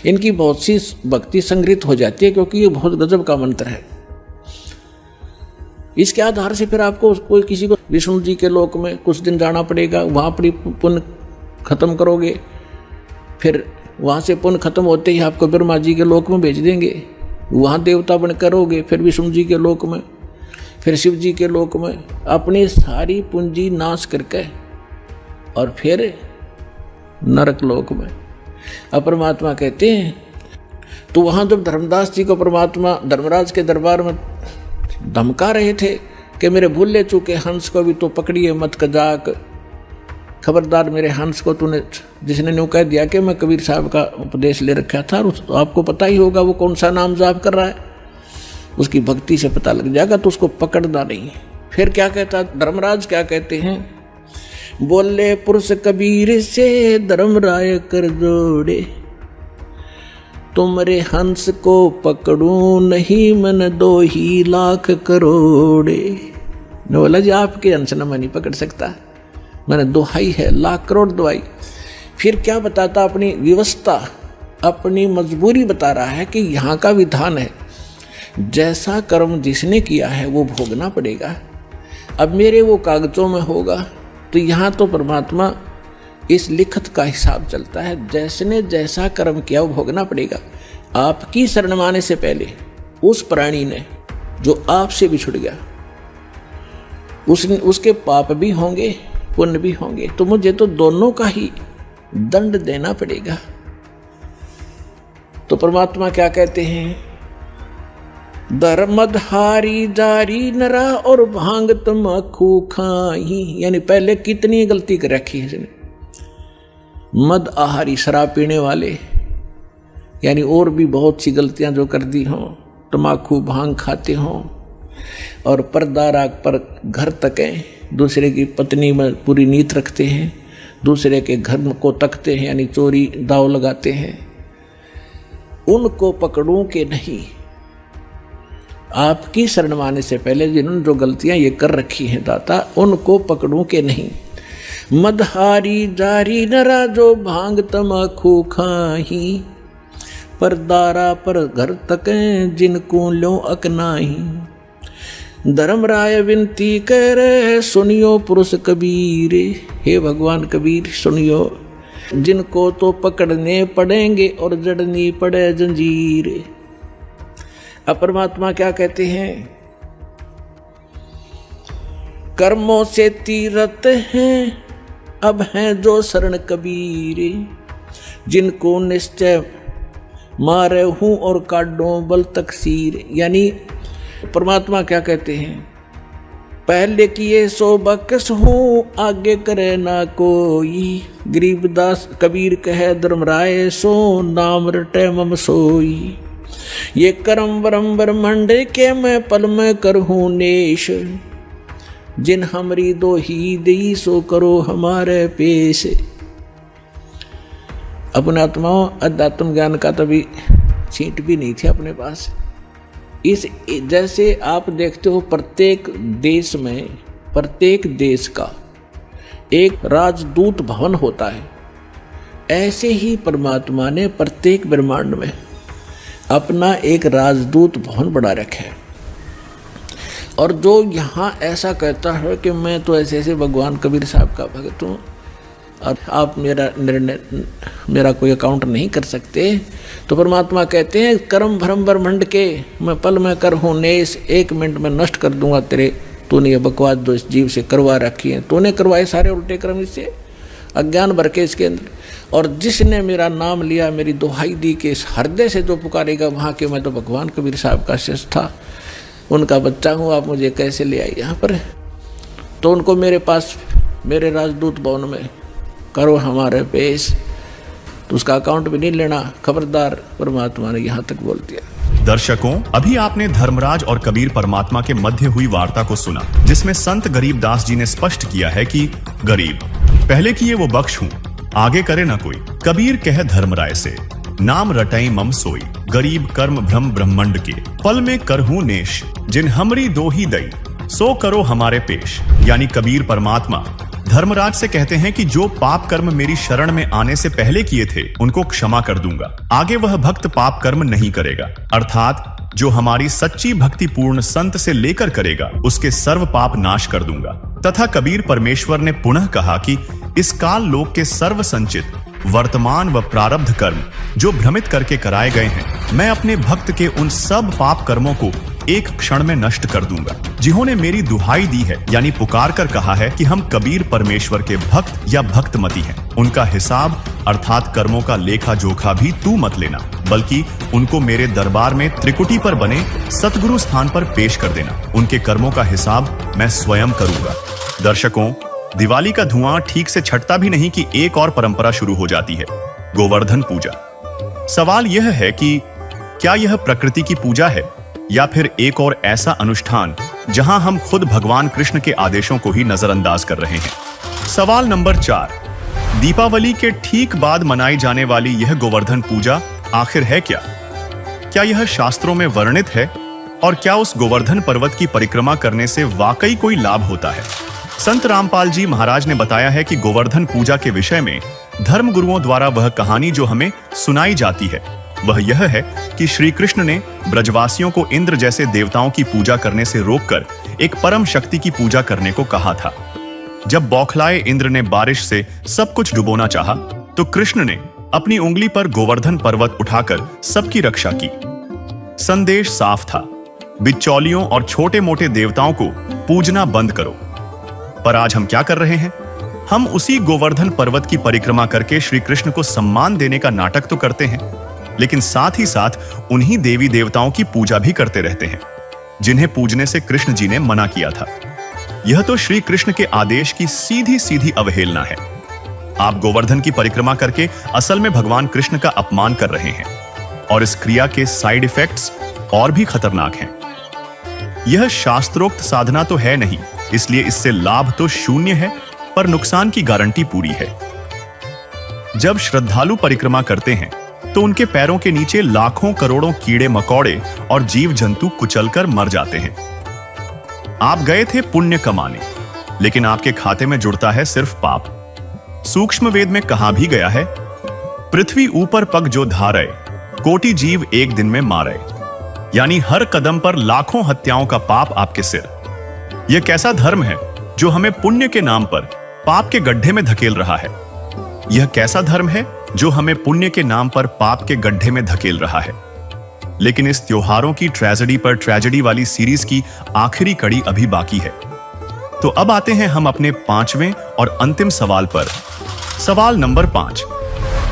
इनकी बहुत सी भक्ति संग्रहित हो जाती है, क्योंकि ये बहुत गजब का मंत्र है। इसके आधार से फिर आपको कोई किसी को विष्णु जी के लोक में कुछ दिन जाना पड़ेगा, वहाँ पर पुण्य खत्म करोगे, फिर वहाँ से पुण्य खत्म होते ही आपको ब्रह्मा जी के लोक में भेज देंगे, वहाँ देवता बन करोगे, फिर विष्णु जी के लोक में, फिर शिव जी के लोक में, अपनी सारी पूंजी नाश करके और फिर नरक लोक में। अब परमात्मा कहते हैं, तो वहाँ जब धर्मदास जी को परमात्मा धर्मराज के दरबार में धमका रहे थे कि मेरे भूले चूके हंस को भी तो पकड़िए मत कजाक, खबरदार मेरे हंस को तूने, जिसने न्यू कह दिया कि मैं कबीर साहब का उपदेश ले रखा था, और आपको पता ही होगा वो कौन सा नाम जाप कर रहा है, उसकी भक्ति से पता लग जाएगा, तो उसको पकड़ना नहीं। फिर क्या कहता धर्मराज, क्या कहते हैं, बोले पुरुष कबीर से धर्मराय कर जोड़े, तुमरे हंस को पकड़ूं नहीं मन 2 लाख करोड़े। ने बोला जी आपके हंस न मैं नहीं पकड़ सकता, मैंने दोहाई है, लाख करोड़ दवाई। फिर क्या बताता, अपनी व्यवस्था, अपनी मजबूरी बता रहा है कि यहाँ का विधान है, जैसा कर्म जिसने किया है वो भोगना पड़ेगा। अब मेरे वो कागजों में होगा, तो यहाँ तो परमात्मा इस लिखत का हिसाब चलता है, जैसने जैसा कर्म किया वो भोगना पड़ेगा। आपकी शरण माने से पहले उस प्राणी ने जो आपसे बिछुड़ गया, उसके पाप भी होंगे पुण्य भी होंगे, तो मुझे तो दोनों का ही दंड देना पड़ेगा। तो परमात्मा क्या कहते हैं, धर्मधारी जारी नरा और भांग तमाकू खाई, यानी पहले कितनी गलती कर रखी है इसने, मद आहारी शराब पीने वाले, यानी और भी बहुत सी गलतियां जो कर दी हों, तमाकू भांग खाते हों, और पर्दा राग पर घर तकें, दूसरे की पत्नी में पूरी नीयत रखते हैं, दूसरे के घर को तकते हैं, यानी चोरी दाव लगाते हैं, उनको पकड़ूं के नहीं। आपकी शरण माने से पहले जिन्होंने जो गलतियां ये कर रखी हैं दाता, उनको पकड़ूं के नहीं। मदहारी जारी नरा जो भांग तमाकू खाही, पर दारा पर घर तकें जिनको लो अकनाही। धर्मराय विनती करे सुनियो पुरुष कबीर, हे भगवान कबीर सुनियो, जिनको तो पकड़ने पड़ेंगे और जड़नी पड़े जंजीर। अब परमात्मा क्या कहते हैं, कर्मों से तीरथ हैं अब हैं जो शरण कबीर, जिनको निश्चय मारे हूं और काटो बल तकसीर। यानी परमात्मा क्या कहते हैं, पहले किए सो बख्श हूं आगे करे ना कोई, गरीबदास कबीर कहे धर्मराय सो नाम रटे मम सोई। ये करम वरम ब्रह्मंड के मैं पल में करहूं नेश, जिन हमरी दो ही दी सो करो हमारे पेश। अपने आत्माओं अध्यात्म ज्ञान का तभी छींट भी नहीं थी अपने पास। इस जैसे आप देखते हो प्रत्येक देश में, प्रत्येक देश का एक राजदूत भवन होता है, ऐसे ही परमात्मा ने प्रत्येक ब्रह्मांड में अपना एक राजदूत भवन बना रखा है। और जो यहाँ ऐसा कहता है कि मैं तो ऐसे ऐसे भगवान कबीर साहब का भक्त हूँ और आप मेरा निर्णय, मेरा कोई अकाउंट नहीं कर सकते, तो परमात्मा कहते हैं कर्म भ्रम ब्रह्मंड के मैं पल में कर हूँ नेश, 1 मिनट में नष्ट कर दूंगा तेरे, तूने ये बकवास जो इस जीव से करवा रखी है, तूने करवाए सारे उल्टे कर्म इससे, अज्ञान भर के इसके अंदर। और जिसने मेरा नाम लिया, मेरी दुहाई दी के इस हृदय से जो पुकारेगा वहाँ के, मैं तो भगवान कबीर साहब का शिष्य था, उनका बच्चा हूँ, आप मुझे कैसे ले आए यहाँ पर। तो उनको मेरे पास, मेरे राजदूत भवन में करो हमारे पेश, तो उसका अकाउंट भी नहीं लेना, खबरदार, परमात्मा ने यहाँ तक बोल दिया। दर्शकों, अभी आपने धर्मराज और कबीर परमात्मा के मध्य हुई वार्ता को सुना, जिसमें संत गरीबदास जी ने स्पष्ट किया है कि गरीब पहले किए वो बख्श हूँ आगे करे ना कोई, कबीर कह धर्मराय से नाम रटई मम सोई, गरीब कर्म भ्रम ब्रह्मंड के पल में करहूं नेश, जिन हमरी दो ही दई सो करो हमारे पेश। यानी कबीर परमात्मा धर्मराज से कहते हैं कि जो पाप कर्म मेरी शरण में आने से पहले किए थे उनको क्षमा कर दूंगा, आगे वह भक्त पाप कर्म नहीं करेगा। अर्थात जो हमारी सच्ची भक्ति पूर्ण संत से लेकर करेगा उसके सर्व पाप नाश कर दूंगा। तथा कबीर परमेश्वर ने पुनः कहा कि इस काल लोक के सर्व संचित वर्तमान व प्रारब्ध कर्म जो भ्रमित करके कराए गए हैं, मैं अपने भक्त के उन सब पाप कर्मों को एक क्षण में नष्ट कर दूंगा। जिन्होंने मेरी दुहाई दी है, यानी पुकार कर कहा है कि हम कबीर परमेश्वर के भक्त या भक्तमती हैं, उनका हिसाब अर्थात कर्मों का लेखा जोखा भी तू मत लेना, बल्कि उनको मेरे दरबार में त्रिकुटी पर बने सतगुरु स्थान पर पेश कर देना। उनके कर्मों का हिसाब मैं स्वयं करूंगा। दर्शकों, दिवाली का धुआं ठीक से छटता भी नहीं कि एक और परंपरा शुरू हो जाती है, गोवर्धन पूजा। सवाल यह है कि क्या यह प्रकृति की पूजा है या फिर एक और ऐसा अनुष्ठान जहां हम खुद भगवान कृष्ण के आदेशों को ही नजरअंदाज कर रहे हैं। सवाल नंबर 4, दीपावली के ठीक बाद मनाई जाने वाली यह गोवर्धन पूजा आखिर है क्या? क्या यह शास्त्रों में वर्णित है और क्या उस गोवर्धन पर्वत की परिक्रमा करने से वाकई कोई लाभ होता है? संत रामपाल जी महाराज ने बताया है कि गोवर्धन पूजा के विषय में धर्म गुरुओं द्वारा वह कहानी जो हमें सुनाई जाती है वह यह है कि श्री कृष्ण ने ब्रजवासियों को इंद्र जैसे देवताओं की पूजा करने से रोककर एक परम शक्ति की पूजा करने को कहा था। जब बौखलाए इंद्र ने बारिश से सब कुछ डुबोना चाहा, तो कृष्ण ने अपनी उंगली पर गोवर्धन पर्वत उठाकर सबकी रक्षा की। संदेश साफ था, बिचौलियों और छोटे मोटे देवताओं को पूजना बंद करो। पर आज हम क्या कर रहे हैं? हम उसी गोवर्धन पर्वत की परिक्रमा करके श्री कृष्ण को सम्मान देने का नाटक तो करते हैं, लेकिन साथ ही साथ उन्हीं देवी देवताओं की पूजा भी करते रहते हैं जिन्हें पूजने से कृष्ण जी ने मना किया था। यह तो श्री कृष्ण के आदेश की सीधी सीधी अवहेलना है। आप गोवर्धन की परिक्रमा करके असल में भगवान कृष्ण का अपमान कर रहे हैं और इस क्रिया के साइड इफेक्ट्स और भी खतरनाक हैं। यह शास्त्रोक्त साधना तो है नहीं, इसलिए इससे लाभ तो शून्य है, पर नुकसान की गारंटी पूरी है। जब श्रद्धालु परिक्रमा करते हैं तो उनके पैरों के नीचे लाखों करोड़ों कीड़े मकोड़े और जीव जंतु कुचलकर मर जाते हैं। आप गए थे पुण्य कमाने, लेकिन आपके खाते में जुड़ता है सिर्फ पाप। सूक्ष्म वेद में कहा भी गया है, पृथ्वी ऊपर पग जो धारे, कोटि जीव एक दिन में मारे। यानी हर कदम पर लाखों हत्याओं का पाप आपके सिर। यह कैसा धर्म है जो हमें पुण्य के नाम पर पाप के गड्ढे में धकेल रहा है? यह कैसा धर्म है जो हमें पुण्य के नाम पर पाप के गड्ढे में धकेल रहा है? लेकिन इस त्योहारों की ट्रेजेडी पर ट्रेजेडी वाली सीरीज की आखिरी कड़ी अभी बाकी है। तो अब आते हैं हम अपने 5वें और अंतिम सवाल पर। सवाल नंबर 5,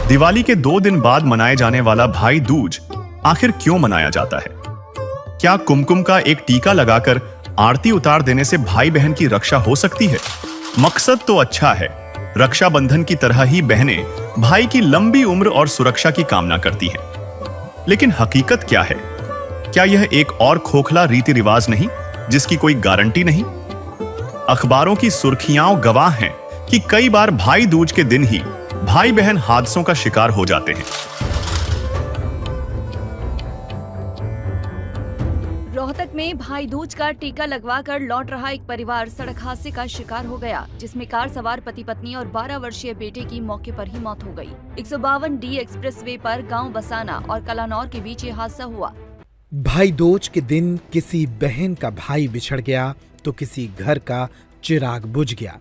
दिवाली के 2 दिन बाद मनाए जाने वाला भाई दूज आखिर क्यों मनाया जाता है? क्या कुमकुम का एक टीका लगाकर आरती उतार देने से भाई बहन की रक्षा हो सकती है? मकसद तो अच्छा है, रक्षाबंधन की तरह ही बहनें भाई की लंबी उम्र और सुरक्षा की कामना करती हैं। लेकिन हकीकत क्या है? क्या यह एक और खोखला रीति रिवाज नहीं जिसकी कोई गारंटी नहीं? अखबारों की सुर्खियां गवाह हैं कि कई बार भाई दूज के दिन ही भाई बहन हादसों का शिकार हो जाते हैं। रोहतक में भाई दूज का टीका लगवाकर लौट रहा एक परिवार सड़क हादसे का शिकार हो गया, जिसमें कार सवार पति पत्नी और 12 वर्षीय बेटे की मौके पर ही मौत हो गई। 152D एक्सप्रेसवे पर गांव बसाना और कलानौर के बीच ये हादसा हुआ। भाई दूज के दिन किसी बहन का भाई बिछड़ गया तो किसी घर का चिराग बुझ गया।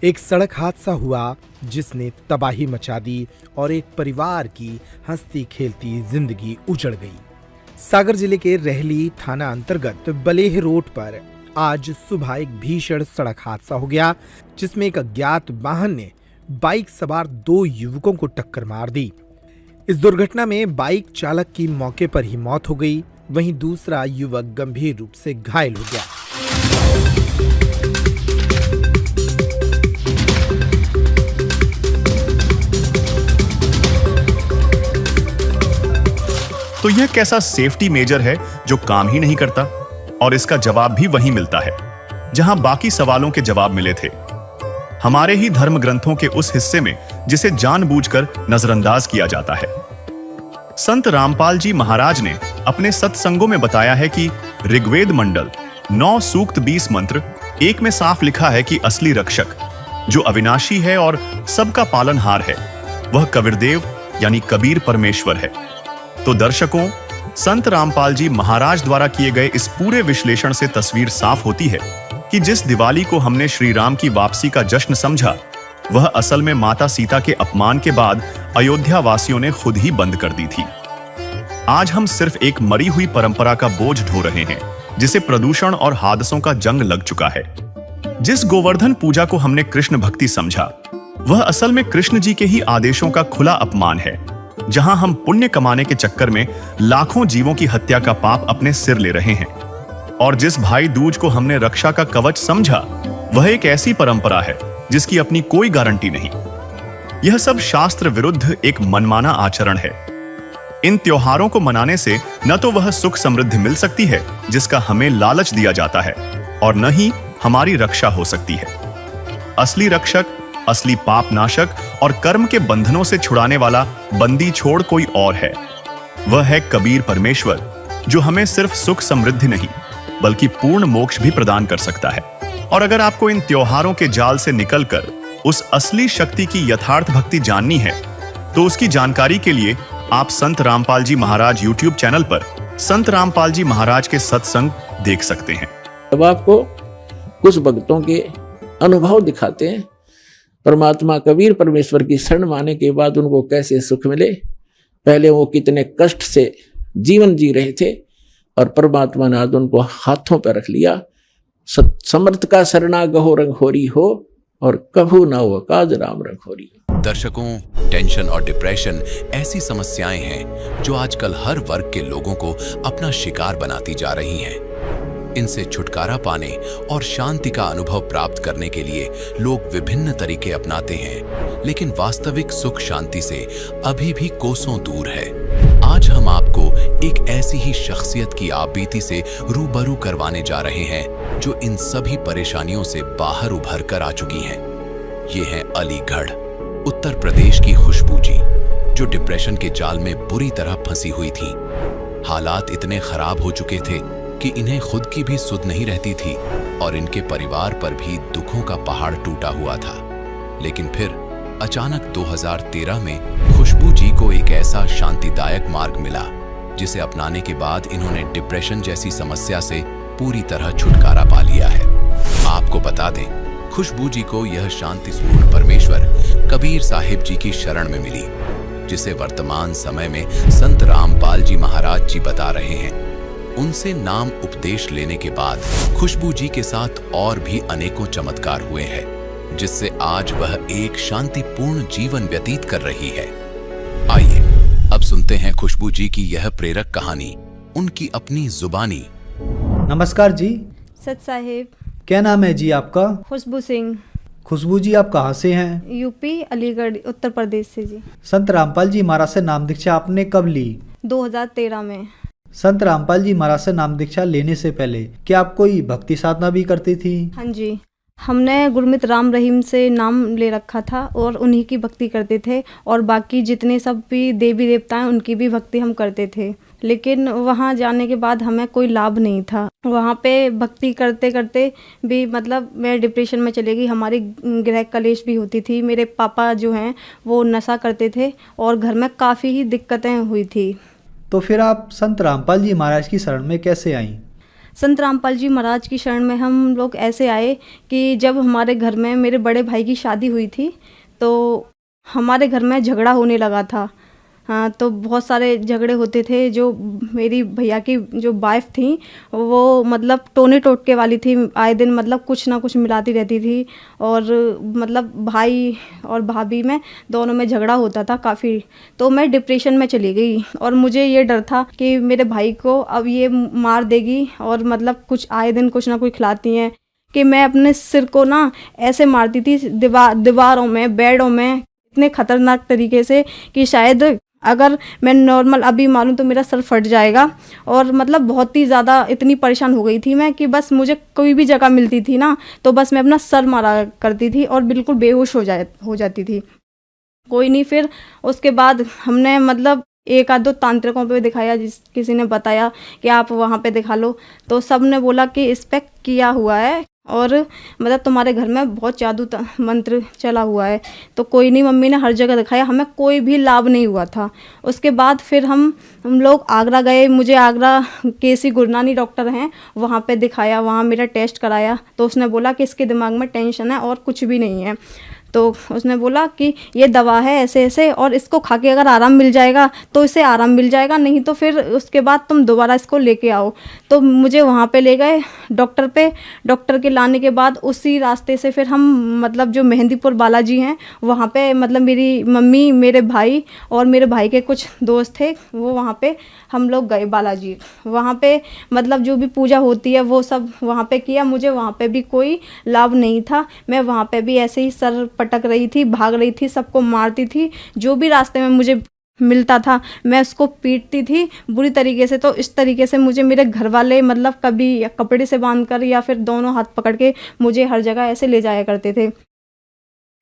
एक सड़क हादसा हुआ जिसने तबाही मचा दी और एक परिवार की हंसती खेलती जिंदगी उजड़ गई। सागर जिले के रहली थाना अंतर्गत बलेह रोड पर आज सुबह एक भीषण सड़क हादसा हो गया, जिसमें एक अज्ञात वाहन ने बाइक सवार 2 युवकों को टक्कर मार दी। इस दुर्घटना में बाइक चालक की मौके पर ही मौत हो गई, वहीं दूसरा युवक गंभीर रूप से घायल हो गया। तो यह कैसा सेफ्टी मेजर है जो काम ही नहीं करता? और इसका जवाब भी वहीं मिलता है जहां बाकी सवालों के जवाब मिले थे, हमारे ही धर्म ग्रंथों के उस हिस्से में जिसे जानबूझकर नजरअंदाज किया जाता है। संत रामपाल जी महाराज ने अपने सत्संगों में बताया है कि ऋग्वेद मंडल 9 सूक्त 20 मंत्र 1 में साफ लिखा है कि असली रक्षक जो अविनाशी है और सबका पालनहार है, वह कबीरदेव यानी कबीर परमेश्वर है। तो दर्शकों, संत रामपाल जी महाराज द्वारा किए गए इस पूरे विश्लेषण से तस्वीर साफ होती है कि जिस दिवाली को हमने श्री राम की वापसी का जश्न समझा, वह असल में माता सीता के अपमान के बाद अयोध्या वासियों ने खुद ही बंद कर दी थी। आज हम सिर्फ एक मरी हुई परंपरा का बोझ ढो रहे हैं, जिसे प्रदूषण और हादसों का जंग लग चुका है। जिस गोवर्धन पूजा को हमने कृष्ण भक्ति समझा, वह असल में कृष्ण जी के ही आदेशों का खुला अपमान है, जहां हम पुण्य कमाने के चक्कर में लाखों जीवों की हत्या का पाप अपने सिर ले रहे हैं। और जिस भाई दूज को हमने रक्षा का कवच समझा, वह एक ऐसी परंपरा है जिसकी अपनी कोई गारंटी नहीं। यह सब शास्त्र विरुद्ध एक मनमाना आचरण है। इन त्योहारों को मनाने से न तो वह सुख समृद्धि मिल सकती है जिसका हमें लालच दिया जाता है, और न ही हमारी रक्षा हो सकती है। असली रक्षक, असली पाप नाशक और कर्म के बंधनों से छुड़ाने वाला बंदी छोड़ कोई और है। वह है कबीर परमेश्वर, जो हमें सिर्फ सुख समृद्धि नहीं बल्कि पूर्ण मोक्ष भी प्रदान कर सकता है। और अगर आपको इन त्योहारों के जाल से निकलकर उस असली शक्ति की यथार्थ भक्ति जाननी है, तो उसकी जानकारी के लिए आप संत रामपाल जी महाराज YouTube चैनल पर संत रामपाल जी महाराज के सत्संग देख सकते हैं। अब आपको कुछ भक्तों के अनुभव दिखाते हैं। परमात्मा कबीर परमेश्वर की शरण माने के बाद उनको कैसे सुख मिले, पहले वो कितने कष्ट से जीवन जी रहे थे, और परमात्मा ने आज उनको हाथों पर रख लिया। समर्थ का शरणा गहो रंगहोरी हो, और कभू ना हो काज राम रंगहोरी। दर्शकों, टेंशन और डिप्रेशन ऐसी समस्याएं हैं जो आजकल हर वर्ग के लोगों को अपना शिकार बनाती जा रही हैं। इनसे छुटकारा पाने और शांति का अनुभव प्राप्त करने के लिए लोग विभिन्न तरीके अपनाते हैं, लेकिन वास्तविक सुख शांति से अभी भी कोसों दूर है। आज हम आपको एक ऐसी ही शख्सियत की आपबीती से रूबरू करवाने जा रहे हैं जो इन सभी परेशानियों से बाहर उभर कर आ चुकी हैं। ये है अलीगढ़, उत्तर प्रदेश की खुशबू जी, जो डिप्रेशन के जाल में बुरी तरह फंसी हुई थी। हालात इतने खराब हो चुके थे कि इन्हें खुद की भी सुध नहीं रहती थी, और इनके परिवार पर भी दुखों का पहाड़ टूटा हुआ था। लेकिन फिर अचानक 2013 में खुशबू जी को एक ऐसा शांतिदायक मार्ग मिला, जिसे अपनाने के बाद इन्होंने डिप्रेशन जैसी समस्या से पूरी तरह छुटकारा पा लिया है। आपको बता दें, खुशबू जी को यह शांतिपूर्ण परमेश्वर कबीर साहिब जी की शरण में मिली। जिसे वर्तमान समय में संत रामपाल जी महाराज जी बता रहे हैं। उनसे नाम उपदेश लेने के बाद खुशबू जी के साथ और भी अनेकों चमत्कार हुए हैं, जिससे आज वह एक शांतिपूर्ण जीवन व्यतीत कर रही है। आइए अब सुनते हैं खुशबू जी की यह प्रेरक कहानी, उनकी अपनी जुबानी। नमस्कार जी। सत साहिब। क्या नाम है जी आपका? खुशबू सिंह। खुशबू जी आप कहाँ से हैं? यूपी अलीगढ़ उत्तर प्रदेश से जी। संत रामपाल जी महाराज से नाम दीक्षा आपने कब ली? 2013 में। संत रामपाल जी महाराज से नाम दीक्षा लेने से पहले क्या आप कोई भक्ति साधना भी करती थी? हाँ जी, हमने गुरमित राम रहीम से नाम ले रखा था और उन्हीं की भक्ति करते थे, और बाकी जितने सब भी देवी देवता हैं उनकी भी भक्ति हम करते थे। लेकिन वहाँ जाने के बाद हमें कोई लाभ नहीं था। वहाँ पे भक्ति करते करते भी मतलब मैं डिप्रेशन में चली गई। हमारी गृह कलेश भी होती थी। मेरे पापा जो हैं वो नशा करते थे और घर में काफ़ी ही दिक्कतें हुई थी। तो फिर आप संत रामपाल जी महाराज की शरण में कैसे आईं? संत रामपाल जी महाराज की शरण में हम लोग ऐसे आए कि जब हमारे घर में मेरे बड़े भाई की शादी हुई थी तो हमारे घर में झगड़ा होने लगा था। हाँ, तो बहुत सारे झगड़े होते थे। जो मेरी भैया की जो वाइफ थी वो मतलब टोने टोटके वाली थी, आए दिन मतलब कुछ ना कुछ मिलाती रहती थी, और मतलब भाई और भाभी में दोनों में झगड़ा होता था काफ़ी। तो मैं डिप्रेशन में चली गई और मुझे ये डर था कि मेरे भाई को अब ये मार देगी, और मतलब कुछ आए दिन कुछ ना कुछ खिलाती हैं, कि मैं अपने सिर को ना ऐसे मारती थी दीवारों में, बेडों में, इतने खतरनाक तरीके से कि शायद अगर मैं नॉर्मल अभी मारूं तो मेरा सर फट जाएगा। और मतलब बहुत ही ज़्यादा इतनी परेशान हो गई थी मैं कि बस मुझे कोई भी जगह मिलती थी ना तो बस मैं अपना सर मारा करती थी और बिल्कुल बेहोश हो जाती थी। कोई नहीं, फिर उसके बाद हमने मतलब एक आध दो तांत्रिकों पे दिखाया, किसी ने बताया कि आप वहाँ पे दिखा लो, तो सब ने बोला कि इस पे किया हुआ है और मतलब तुम्हारे घर में बहुत जादू मंत्र चला हुआ है। तो कोई नहीं, मम्मी ने हर जगह दिखाया, हमें कोई भी लाभ नहीं हुआ था। उसके बाद फिर हम लोग आगरा गए। मुझे आगरा केसी गुरनानी डॉक्टर हैं, वहाँ पे दिखाया, वहाँ मेरा टेस्ट कराया। तो उसने बोला कि इसके दिमाग में टेंशन है और कुछ भी नहीं है। तो उसने बोला कि ये दवा है ऐसे ऐसे, और इसको खा के अगर आराम मिल जाएगा तो इसे आराम मिल जाएगा, नहीं तो फिर उसके बाद तुम दोबारा इसको लेके आओ। तो मुझे वहाँ पे ले गए डॉक्टर पे। डॉक्टर के लाने के बाद उसी रास्ते से फिर हम मतलब जो मेहंदीपुर बालाजी हैं वहाँ पे मतलब मेरी मम्मी, मेरे भाई और मेरे भाई के कुछ दोस्त थे, वो वहाँ पे हम लोग गए बालाजी। वहाँ पे मतलब जो भी पूजा होती है वो सब वहाँ पे किया। मुझे वहाँ पे भी कोई लाभ नहीं था। मैं वहाँ पे भी ऐसे ही सर पटक रही थी, भाग रही थी, सबको मारती थी। जो भी रास्ते में मुझे मिलता था मैं उसको पीटती थी बुरी तरीके से। तो इस तरीके से मुझे मेरे घर वाले मतलब कभी कपड़े से बांधकर या फिर दोनों हाथ पकड़ के मुझे हर जगह ऐसे ले जाया करते थे।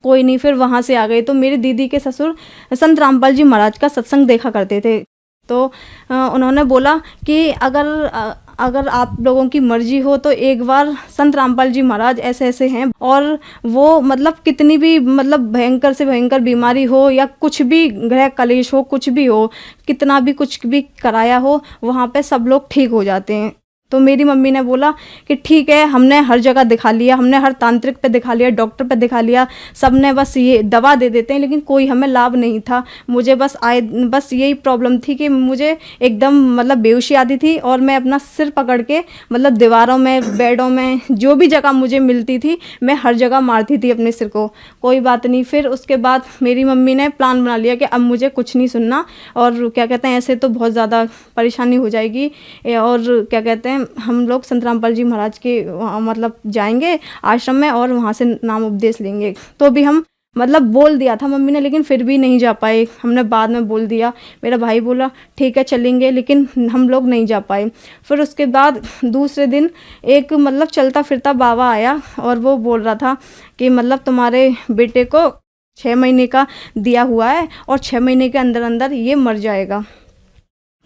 कोई नहीं, फिर वहाँ से आ गए। तो मेरी दीदी के ससुर संत रामपाल जी महाराज का सत्संग देखा करते थे। तो उन्होंने बोला कि अगर आप लोगों की मर्जी हो तो एक बार संत रामपाल जी महाराज ऐसे ऐसे हैं, और वो मतलब कितनी भी मतलब भयंकर से भयंकर बीमारी हो या कुछ भी गृह कलेश हो, कुछ भी हो, कितना भी कुछ भी कराया हो, वहाँ पे सब लोग ठीक हो जाते हैं। तो मेरी मम्मी ने बोला कि ठीक है, हमने हर जगह दिखा लिया, हमने हर तांत्रिक पे दिखा लिया, डॉक्टर पे दिखा लिया, सब ने बस ये दवा दे देते हैं, लेकिन कोई हमें लाभ नहीं था। मुझे बस यही प्रॉब्लम थी कि मुझे एकदम मतलब बेहोशी आती थी और मैं अपना सिर पकड़ के मतलब दीवारों में, बेडों में, जो भी जगह मुझे मिलती थी मैं हर जगह मारती थी अपने सिर को। कोई बात नहीं, फिर उसके बाद मेरी मम्मी ने प्लान बना लिया कि अब मुझे कुछ नहीं सुनना, और क्या कहते हैं ऐसे तो बहुत ज़्यादा परेशानी हो जाएगी, और क्या कहते हैं हम लोग संत रामपाल जी महाराज के मतलब जाएंगे आश्रम में और वहाँ से नाम उपदेश लेंगे। तो भी हम मतलब बोल दिया था मम्मी ने, लेकिन फिर भी नहीं जा पाए। हमने बाद में बोल दिया, मेरा भाई बोला ठीक है चलेंगे, लेकिन हम लोग नहीं जा पाए। फिर उसके बाद दूसरे दिन एक मतलब चलता फिरता बाबा आया और वो बोल रहा था कि मतलब तुम्हारे बेटे को 6 महीने का दिया हुआ है और 6 महीने के अंदर अंदर ये मर जाएगा।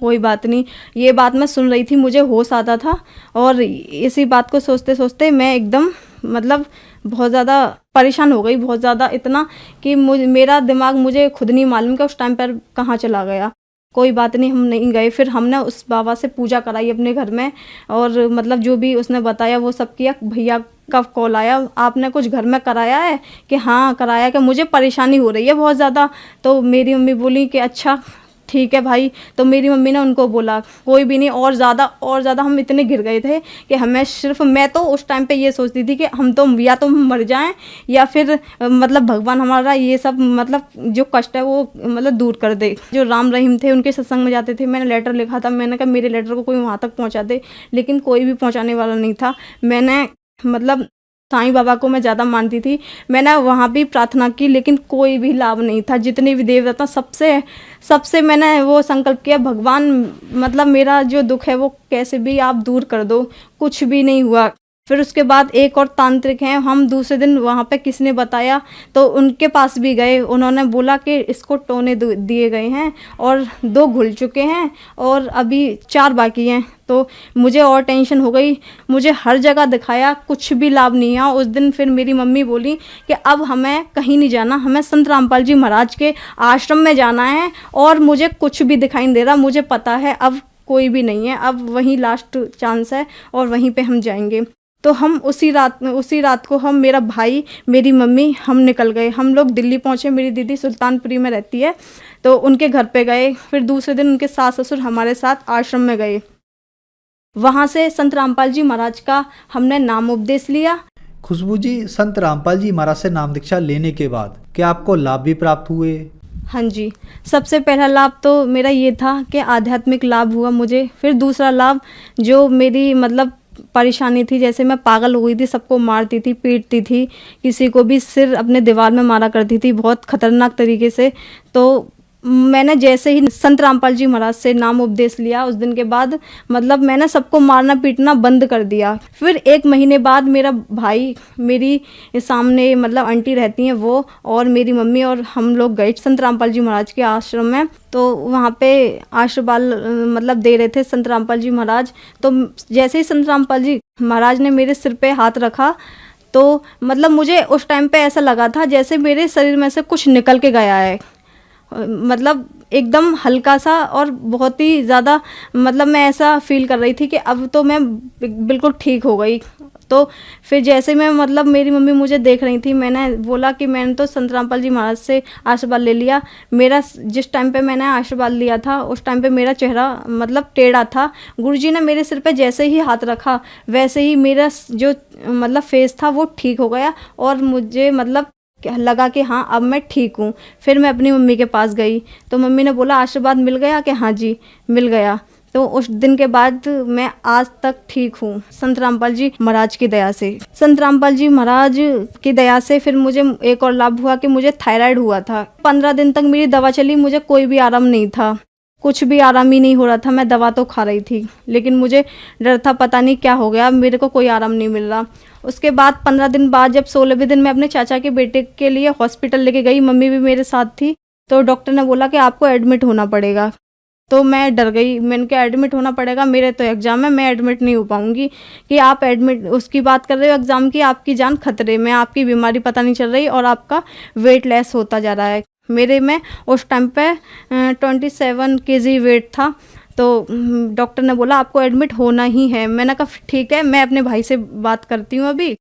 कोई बात नहीं, ये बात मैं सुन रही थी, मुझे होश आता था, और इसी बात को सोचते सोचते मैं एकदम मतलब बहुत ज़्यादा परेशान हो गई, बहुत ज़्यादा, इतना कि मेरा दिमाग मुझे खुद नहीं मालूम कि उस टाइम पर कहाँ चला गया। कोई बात नहीं, हम नहीं गए। फिर हमने उस बाबा से पूजा कराई अपने घर में, और मतलब जो भी उसने बताया वो सब किया। भैया कब कॉल आया, आपने कुछ घर में कराया है? कि हाँ कराया, कि मुझे परेशानी हो रही है बहुत ज़्यादा। तो मेरी मम्मी बोली कि अच्छा ठीक है भाई। तो मेरी मम्मी ने उनको बोला कोई भी नहीं, और ज़्यादा हम इतने गिर गए थे कि हमें सिर्फ, मैं तो उस टाइम पे ये सोचती थी कि हम तो या तो हम मर जाएं या फिर मतलब भगवान हमारा ये सब मतलब जो कष्ट है वो मतलब दूर कर दे। जो राम रहीम थे उनके सत्संग में जाते थे, मैंने लेटर लिखा था, मैंने कहा मेरे लेटर को कोई वहाँ तक पहुँचा दे, लेकिन कोई भी पहुँचाने वाला नहीं था। मैंने मतलब साईं बाबा को मैं ज़्यादा मानती थी, मैंने वहाँ भी प्रार्थना की, लेकिन कोई भी लाभ नहीं था। जितने भी देवता सबसे मैंने वो संकल्प किया, भगवान मतलब मेरा जो दुख है वो कैसे भी आप दूर कर दो, कुछ भी नहीं हुआ। फिर उसके बाद एक और तांत्रिक हैं, हम दूसरे दिन वहाँ पे किसने बताया तो उनके पास भी गए, उन्होंने बोला कि इसको टोने दिए गए हैं और 2 घुल चुके हैं और अभी 4 बाकी हैं। तो मुझे और टेंशन हो गई, मुझे हर जगह दिखाया, कुछ भी लाभ नहीं है। उस दिन फिर मेरी मम्मी बोली कि अब हमें कहीं नहीं जाना, हमें संत रामपाल जी महाराज के आश्रम में जाना है और मुझे कुछ भी दिखाई नहीं दे रहा, मुझे पता है अब कोई भी नहीं है, अब वही लास्ट चांस है और वहीं पे हम जाएंगे। तो हम उसी रात को हम, मेरा भाई, मेरी मम्मी, हम निकल गए। हम लोग दिल्ली पहुँचे, मेरी दीदी सुल्तानपुरी में रहती है तो उनके घर पे गए। फिर दूसरे दिन उनके सास ससुर हमारे साथ आश्रम में गए। वहाँ से संत रामपाल जी महाराज का हमने नाम उपदेश लिया। खुशबू जी, संत रामपाल जी महाराज से नाम दीक्षा लेने के बाद क्या आपको लाभ भी प्राप्त हुए? हाँ जी, सबसे पहला लाभ तो मेरा ये था कि आध्यात्मिक लाभ हुआ मुझे। फिर दूसरा लाभ, जो मेरी मतलब परेशानी थी, जैसे मैं पागल हो गई थी, सबको मारती थी, पीटती थी, किसी को भी सिर अपने दीवार में मारा करती थी बहुत खतरनाक तरीके से। तो मैंने जैसे ही संत रामपाल जी महाराज से नाम उपदेश लिया, उस दिन के बाद मतलब मैंने सबको मारना पीटना बंद कर दिया। फिर 1 महीने बाद मेरा भाई, मेरी सामने मतलब आंटी रहती हैं वो, और मेरी मम्मी और हम लोग गए संत रामपाल जी महाराज के आश्रम में। तो वहाँ पे आशीर्वाद मतलब दे रहे थे संत रामपाल जी महाराज। तो जैसे ही संत रामपाल जी महाराज ने मेरे सिर पे हाथ रखा तो मतलब मुझे उस टाइम पे ऐसा लगा था जैसे मेरे शरीर में से कुछ निकल के गया है, मतलब एकदम हल्का सा, और बहुत ही ज़्यादा मतलब मैं ऐसा फील कर रही थी कि अब तो मैं बिल्कुल ठीक हो गई। तो फिर जैसे मैं मतलब मेरी मम्मी मुझे देख रही थी, मैंने बोला कि मैंने तो संत रामपाल जी महाराज से आशीर्वाद ले लिया। मेरा जिस टाइम पे मैंने आशीर्वाद लिया था उस टाइम पे मेरा चेहरा मतलब टेढ़ा था। गुरुजी ने मेरे सिर पे जैसे ही हाथ रखा वैसे ही मेरा जो मतलब फेस था वो ठीक हो गया और मुझे मतलब लगा कि हाँ अब मैं ठीक हूँ। फिर मैं अपनी मम्मी के पास गई तो मम्मी ने बोला आशीर्वाद मिल गया? कि हाँ जी मिल गया। तो उस दिन के बाद मैं आज तक ठीक हूँ संत रामपाल जी महाराज की दया से। संत रामपाल जी महाराज की दया से फिर मुझे एक और लाभ हुआ कि मुझे थायराइड हुआ था। 15 दिन तक मेरी दवा चली, मुझे कोई भी आराम नहीं था, कुछ भी आराम ही नहीं हो रहा था। मैं दवा तो खा रही थी लेकिन मुझे डर था, पता नहीं क्या हो गया, मेरे को कोई आराम नहीं मिल रहा। उसके बाद 15 दिन बाद जब 16वें दिन मैं अपने चाचा के बेटे के लिए हॉस्पिटल लेके गई, मम्मी भी मेरे साथ थी, तो डॉक्टर ने बोला कि आपको एडमिट होना पड़ेगा। तो मैं डर गई, मैंने कहा एडमिट होना पड़ेगा, मेरे तो एग्ज़ाम है, मैं एडमिट नहीं हो पाऊंगी। कि आप एडमिट उसकी बात कर रहे हो एग्ज़ाम की, आपकी जान खतरे में, आपकी बीमारी पता नहीं चल रही और आपका वेट लेस होता जा रहा है। मेरे में उस टाइम पे 27 kg वेट था। तो डॉक्टर ने बोला आपको एडमिट होना ही है। मैंने कहा ठीक है, मैं अपने भाई से बात करती हूँ अभी।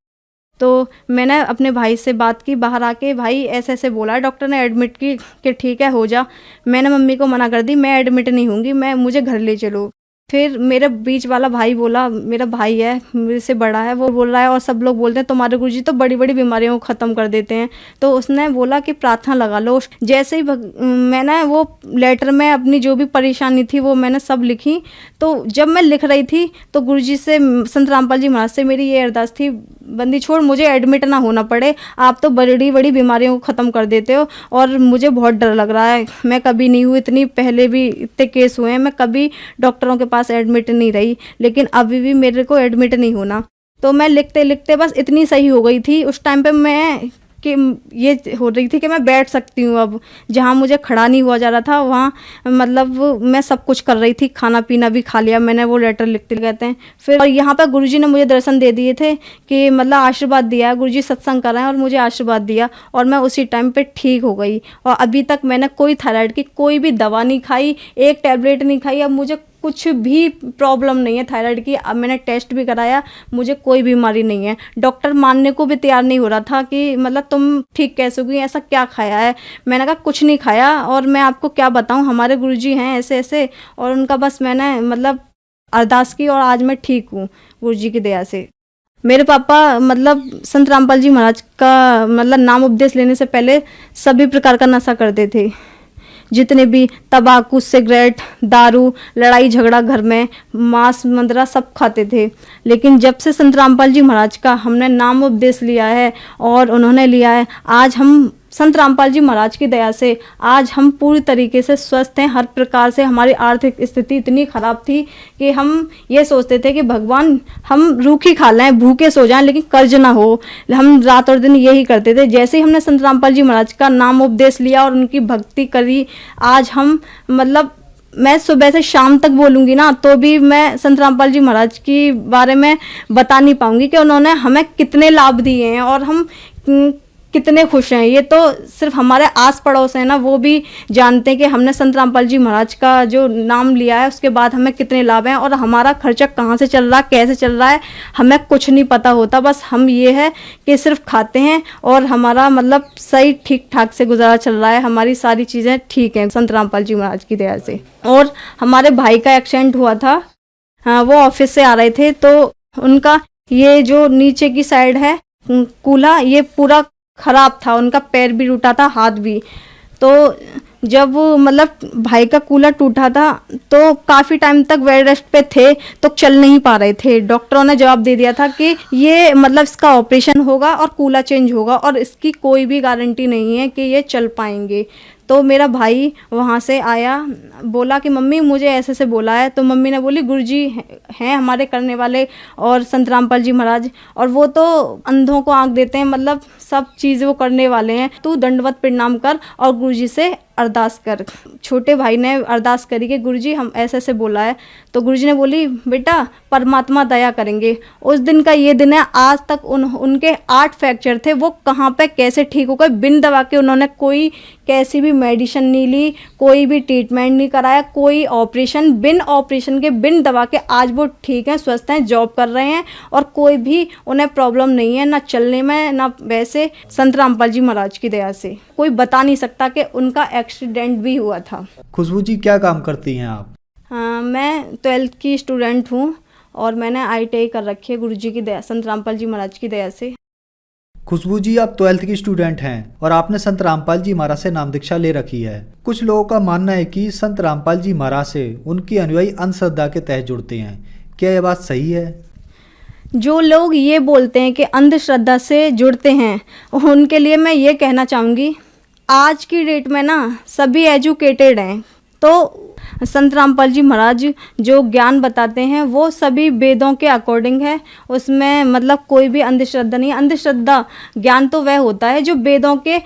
तो मैंने अपने भाई से बात की बाहर आके, भाई ऐसे ऐसे बोला है डॉक्टर ने एडमिट की कि ठीक है हो जा। मैंने मम्मी को मना कर दी, मैं एडमिट नहीं होंगी, मुझे घर ले चलो। फिर मेरे बीच वाला भाई बोला, मेरा भाई है मेरे से बड़ा है, वो बोल रहा है और सब लोग बोलते हैं तुम्हारे गुरुजी तो बड़ी बड़ी बीमारियों को ख़त्म कर देते हैं। तो उसने बोला कि प्रार्थना लगा लो। जैसे ही मैंने वो लेटर में अपनी जो भी परेशानी थी वो मैंने सब लिखी। तो जब मैं लिख रही थी तो गुरुजी से, संत रामपाल जी महाराज से मेरी ये अरदास थी, बंदी छोड़, मुझे एडमिट ना होना पड़े, आप तो बड़ी बड़ी बीमारियों को ख़त्म कर देते हो और मुझे बहुत डर लग रहा है। मैं कभी नहीं हुई, इतनी पहले भी इतने केस हुए हैं, मैं कभी डॉक्टरों के पास एडमिट नहीं रही, लेकिन अभी भी मेरे को एडमिट नहीं होना। तो मैं लिखते लिखते बस इतनी सही हो गई थी उस टाइम पे मैं कि ये हो रही थी कि मैं बैठ सकती हूँ। अब जहाँ मुझे खड़ा नहीं हुआ जा रहा था वहाँ मतलब मैं सब कुछ कर रही थी, खाना पीना भी खा लिया मैंने, वो लेटर लिखते कहते हैं। फिर और यहाँ पर गुरुजी ने मुझे दर्शन दे दिए थे कि मतलब आशीर्वाद दिया है, गुरुजी सत्संग कर रहे हैं और मुझे आशीर्वाद दिया और मैं उसी टाइम पे ठीक हो गई। और अभी तक मैंने कोई थायराइड की कोई भी दवा नहीं खाई, एक टैबलेट नहीं खाई। अब मुझे कुछ भी प्रॉब्लम नहीं है थायराइड की। अब मैंने टेस्ट भी कराया, मुझे कोई बीमारी नहीं है। डॉक्टर मानने को भी तैयार नहीं हो रहा था कि मतलब तुम ठीक कैसे होगी, ऐसा क्या खाया है। मैंने कहा कुछ नहीं खाया, और मैं आपको क्या बताऊं, हमारे गुरुजी हैं ऐसे ऐसे, और उनका बस मैंने मतलब अरदास की और आज मैं ठीक हूँ गुरुजी की दया से। मेरे पापा मतलब संत रामपाल जी महाराज का मतलब नाम उपदेश लेने से पहले सभी प्रकार का नशा करते थे, जितने भी तंबाकू, सिगरेट, दारू, लड़ाई झगड़ा घर में, मांस मंदरा सब खाते थे। लेकिन जब से संत रामपाल जी महाराज का हमने नाम उपदेश लिया है और उन्होंने लिया है, आज हम संत रामपाल जी महाराज की दया से आज हम पूरी तरीके से स्वस्थ हैं। हर प्रकार से हमारी आर्थिक स्थिति इतनी ख़राब थी कि हम ये सोचते थे कि भगवान हम रूखी खा लें, भूखे सो जाएं, लेकिन कर्ज ना हो। हम रात और दिन यही करते थे। जैसे ही हमने संत रामपाल जी महाराज का नाम उपदेश लिया और उनकी भक्ति करी, आज हम मतलब मैं सुबह से शाम तक बोलूँगी ना तो भी मैं संत रामपाल जी महाराज के बारे में बता नहीं पाऊँगी कि उन्होंने हमें कितने लाभ दिए हैं और हम कितने खुश हैं। ये तो सिर्फ हमारे आस पड़ोस है ना, वो भी जानते हैं कि हमने संत रामपाल जी महाराज का जो नाम लिया है उसके बाद हमें कितने लाभ हैं, और हमारा खर्चा कहाँ से चल रहा है, कैसे चल रहा है, हमें कुछ नहीं पता होता। बस हम ये है कि सिर्फ खाते हैं और हमारा मतलब सही ठीक ठाक से गुजारा चल रहा है, हमारी सारी चीज़ें ठीक हैं संत रामपाल जी महाराज की दया से। और हमारे भाई का एक्सीडेंट हुआ था, हाँ, वो ऑफिस से आ रहे थे तो उनका ये जो नीचे की साइड है कूल्हा, ये पूरा खराब था, उनका पैर भी टूटा था, हाथ भी। तो जब मतलब भाई का कूल्हा टूटा था तो काफ़ी टाइम तक बेड रेस्ट पे थे, तो चल नहीं पा रहे थे। डॉक्टरों ने जवाब दे दिया था कि ये मतलब इसका ऑपरेशन होगा और कूल्हा चेंज होगा और इसकी कोई भी गारंटी नहीं है कि ये चल पाएंगे। तो मेरा भाई वहाँ से आया, बोला कि मम्मी मुझे ऐसे से बोला है। तो मम्मी ने बोली गुरुजी हैं हमारे करने वाले और संत रामपाल जी महाराज, और वो तो अंधों को आंख देते हैं, मतलब सब चीज़ वो करने वाले हैं। तू दंडवत प्रणाम कर और गुरुजी से अरदास कर। छोटे भाई ने अरदास करी कि गुरुजी हम ऐसे ऐसे बोला है। तो गुरुजी ने बोली बेटा परमात्मा दया करेंगे। उस दिन का ये दिन है, आज तक उनके 8 फ्रैक्चर थे, वो कहाँ पे कैसे ठीक हो गए बिन दवा के। उन्होंने कोई कैसी भी मेडिसिन नहीं ली, कोई भी ट्रीटमेंट नहीं कराया, कोई ऑपरेशन, बिन ऑपरेशन के बिन दवा के आज वो ठीक हैं, स्वस्थ हैं, जॉब कर रहे हैं और कोई भी उन्हें प्रॉब्लम नहीं है, ना चलने में ना वैसे। संत रामपाल जी महाराज की दया से कोई बता नहीं सकता कि उनका एक्सीडेंट भी हुआ था। खुशबू जी क्या काम करती हैं आप? मैं 12th की स्टूडेंट हूँ और मैंने ITI कर रखी है गुरुजी की दया, संत रामपाल जी महाराज की दया से। खुशबू जी आप 12th की स्टूडेंट हैं और आपने संत रामपाल जी महाराज से नाम दीक्षा ले रखी है। कुछ लोगों का मानना है कि संत रामपाल जी महाराज से उनकी अनुयायी अंधश्रद्धा के तहत जुड़ते हैं, क्या यह बात सही है? जो लोग ये बोलते हैं कि अंधश्रद्धा से जुड़ते हैं, उनके लिए मैं ये कहना चाहूँगी, आज की डेट में ना सभी एजुकेटेड हैं। तो संत रामपाल जी महाराज जो ज्ञान बताते हैं वो सभी वेदों के अकॉर्डिंग है, उसमें मतलब कोई भी अंधश्रद्धा नहीं है। अंधश्रद्धा ज्ञान तो वह होता है जो वेदों के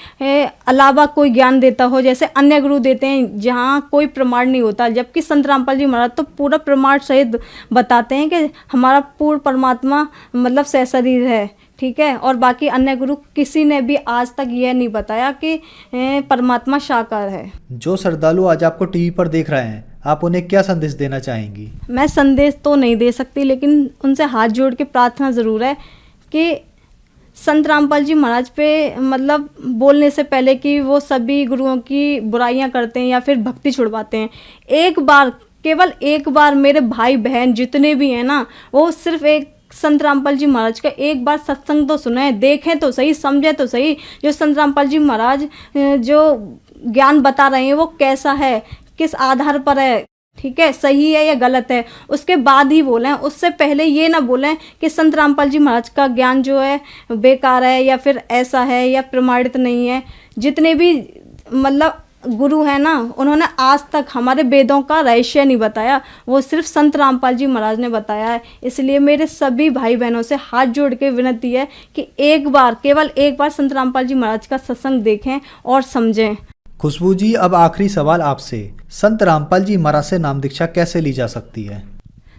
अलावा कोई ज्ञान देता हो, जैसे अन्य गुरु देते हैं जहाँ कोई प्रमाण नहीं होता। जबकि संत रामपाल जी महाराज तो पूरा प्रमाण सहित बताते हैं कि हमारा पूर्ण परमात्मा मतलब सहशरीर है, ठीक है। और बाकी अन्य गुरु किसी ने भी आज तक यह नहीं बताया कि परमात्मा साकार है। जो श्रद्धालु आज आपको टीवी पर देख रहे हैं, आप उन्हें क्या संदेश देना चाहेंगी? मैं संदेश तो नहीं दे सकती, लेकिन उनसे हाथ जोड़ के प्रार्थना ज़रूर है कि संत रामपाल जी महाराज पे मतलब बोलने से पहले कि वो सभी गुरुओं की बुराइयां करते हैं या फिर भक्ति छुड़वाते हैं, एक बार, केवल एक बार मेरे भाई बहन जितने भी हैं ना, वो सिर्फ एक संत रामपाल जी महाराज का एक बार सत्संग तो सुने, देखें तो सही, समझे तो सही, जो संत रामपाल जी महाराज जो ज्ञान बता रहे हैं वो कैसा है, किस आधार पर है, ठीक है, सही है या गलत है, उसके बाद ही बोलें। उससे पहले ये ना बोलें कि संत रामपाल जी महाराज का ज्ञान जो है बेकार है या फिर ऐसा है या प्रमाणित नहीं है। जितने भी मतलब गुरु है ना, उन्होंने आज तक हमारे वेदों का रहस्य नहीं बताया, वो सिर्फ संत रामपाल जी महाराज ने बताया है। इसलिए मेरे सभी भाई बहनों से हाथ जोड़ के विनती है कि एक बार, केवल एक बार संत रामपाल जी महाराज का सत्संग देखें और समझें। खुशबू जी अब आखिरी सवाल आपसे, संत रामपाल जी महाराज से नाम दीक्षा कैसे ली जा सकती है?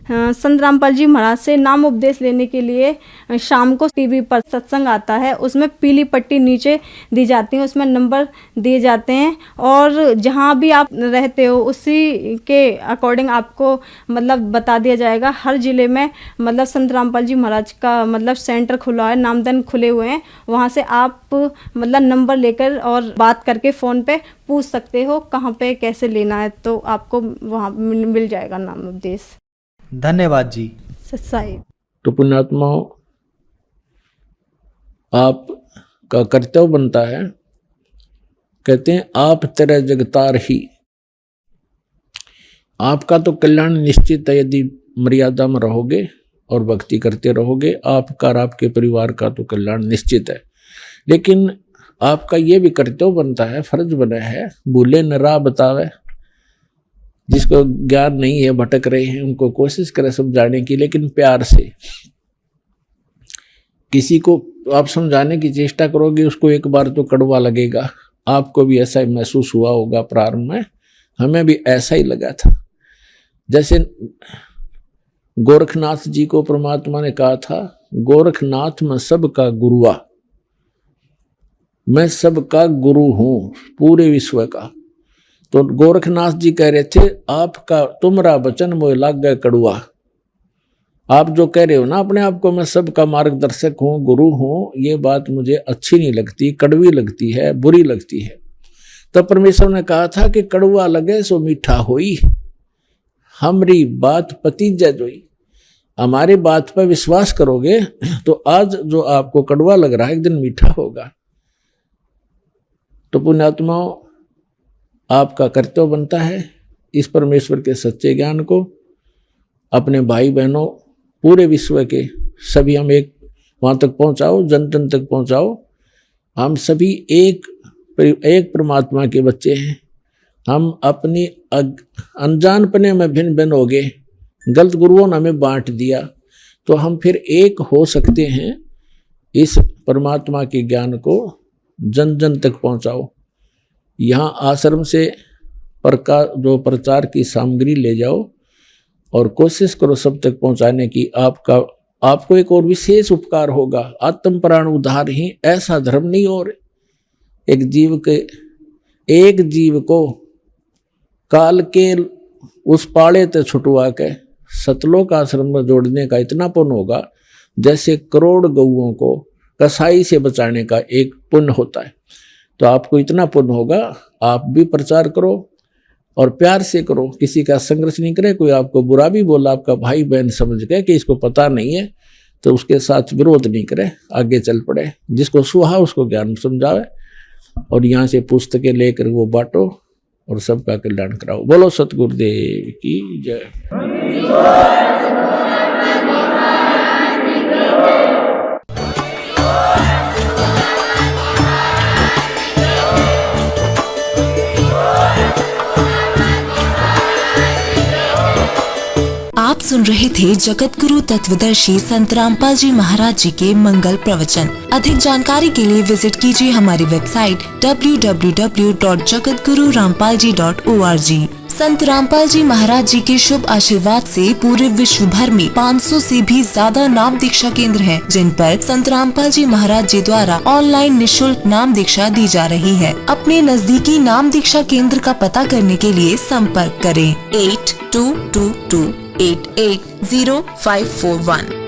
संत रामपाल जी महाराज से नाम उपदेश लेने के लिए शाम को टीवी पर सत्संग आता है, उसमें पीली पट्टी नीचे दी जाती है, उसमें नंबर दिए जाते हैं और जहाँ भी आप रहते हो उसी के अकॉर्डिंग आपको मतलब बता दिया जाएगा। हर जिले में मतलब संत रामपाल जी महाराज का मतलब सेंटर खुला है, नामदन खुले हुए हैं, वहाँ से आप मतलब नंबर लेकर और बात करके फ़ोन पे पूछ सकते हो कहाँ पे कैसे लेना है, तो आपको वहाँ मिल जाएगा नाम उपदेश। धन्यवाद जी। सच्चाई। तो पुण्यात्माओं, आपका कर्तव्य बनता है, कहते हैं आप तेरे जगतार ही, आपका तो कल्याण निश्चित है यदि मर्यादा में रहोगे और भक्ति करते रहोगे, आपका और आपके परिवार का तो कल्याण निश्चित है। लेकिन आपका ये भी कर्तव्य बनता है, फर्ज बना है, भूले न राह बतावे, जिसको ज्ञान नहीं है, भटक रहे हैं, उनको कोशिश करें समझाने की, लेकिन प्यार से। किसी को आप समझाने की चेष्टा करोगे, उसको एक बार तो कड़वा लगेगा। आपको भी ऐसा ही महसूस हुआ होगा प्रारंभ में, हमें भी ऐसा ही लगा था। जैसे गोरखनाथ जी को परमात्मा ने कहा था, गोरखनाथ मैं सबका गुरुआ, मैं सबका गुरु हूं पूरे विश्व का। तो गोरखनाथ जी कह रहे थे, आपका तुमरा वचन मोह लाग गए कड़ुआ। आप जो कह रहे हो ना अपने आप को, मैं सबका मार्गदर्शक हूं, गुरु हूं, ये बात मुझे अच्छी नहीं लगती, कड़वी लगती है, बुरी लगती है। तब परमेश्वर ने कहा था कि कड़ुआ लगे सो मीठा होई, हमरी बात पतीजा जोई। हमारी बात पर विश्वास करोगे तो आज जो आपको कड़वा लग रहा है एक दिन मीठा होगा। तो पुण्यात्माओं, आपका कर्तव्य बनता है इस परमेश्वर के सच्चे ज्ञान को अपने भाई बहनों पूरे विश्व के सभी हम एक वहाँ तक पहुँचाओ, जन जन तक पहुँचाओ। हम सभी एक परमात्मा के बच्चे हैं। हम अपनी अनजानपने में भिन्न भिन्न हो गए, गलत गुरुओं ने हमें बांट दिया, तो हम फिर एक हो सकते हैं। इस परमात्मा के ज्ञान को जन जन तक पहुँचाओ। यहाँ आश्रम से जो प्रचार की सामग्री ले जाओ और कोशिश करो सब तक पहुँचाने की। आपको एक और विशेष उपकार होगा, आत्म प्राण उद्धार ही ऐसा धर्म नहीं। और एक जीव को काल के उस पाड़े ते छुटवा के सतलोक आश्रम में जोड़ने का इतना पुण्य होगा जैसे करोड़ गऊओं को कसाई से बचाने का एक पुण्य होता है। तो आपको इतना पुण्य होगा, आप भी प्रचार करो और प्यार से करो, किसी का संघर्ष नहीं करे। कोई आपको बुरा भी बोला, आपका भाई बहन समझ गए कि इसको पता नहीं है, तो उसके साथ विरोध नहीं करे, आगे चल पड़े। जिसको सुहा उसको ज्ञान समझावे और यहाँ से पुस्तकें लेकर वो बांटो और सबका कल्याण कराओ। बोलो सतगुरुदेव की जय। आप सुन रहे थे जगत गुरु तत्वदर्शी संत रामपाल जी महाराज जी के मंगल प्रवचन। अधिक जानकारी के लिए विजिट कीजिए हमारी वेबसाइट www.jagatgururampalji.org। संत रामपाल जी महाराज जी के शुभ आशीर्वाद से पूरे विश्व भर में 500 से भी ज्यादा नाम दीक्षा केंद्र हैं, जिन पर संत रामपाल जी महाराज जी द्वारा ऑनलाइन निशुल्क नाम दीक्षा दी जा रही है। अपने नजदीकी नाम दीक्षा केंद्र का पता करने के लिए संपर्क करें 8222880541।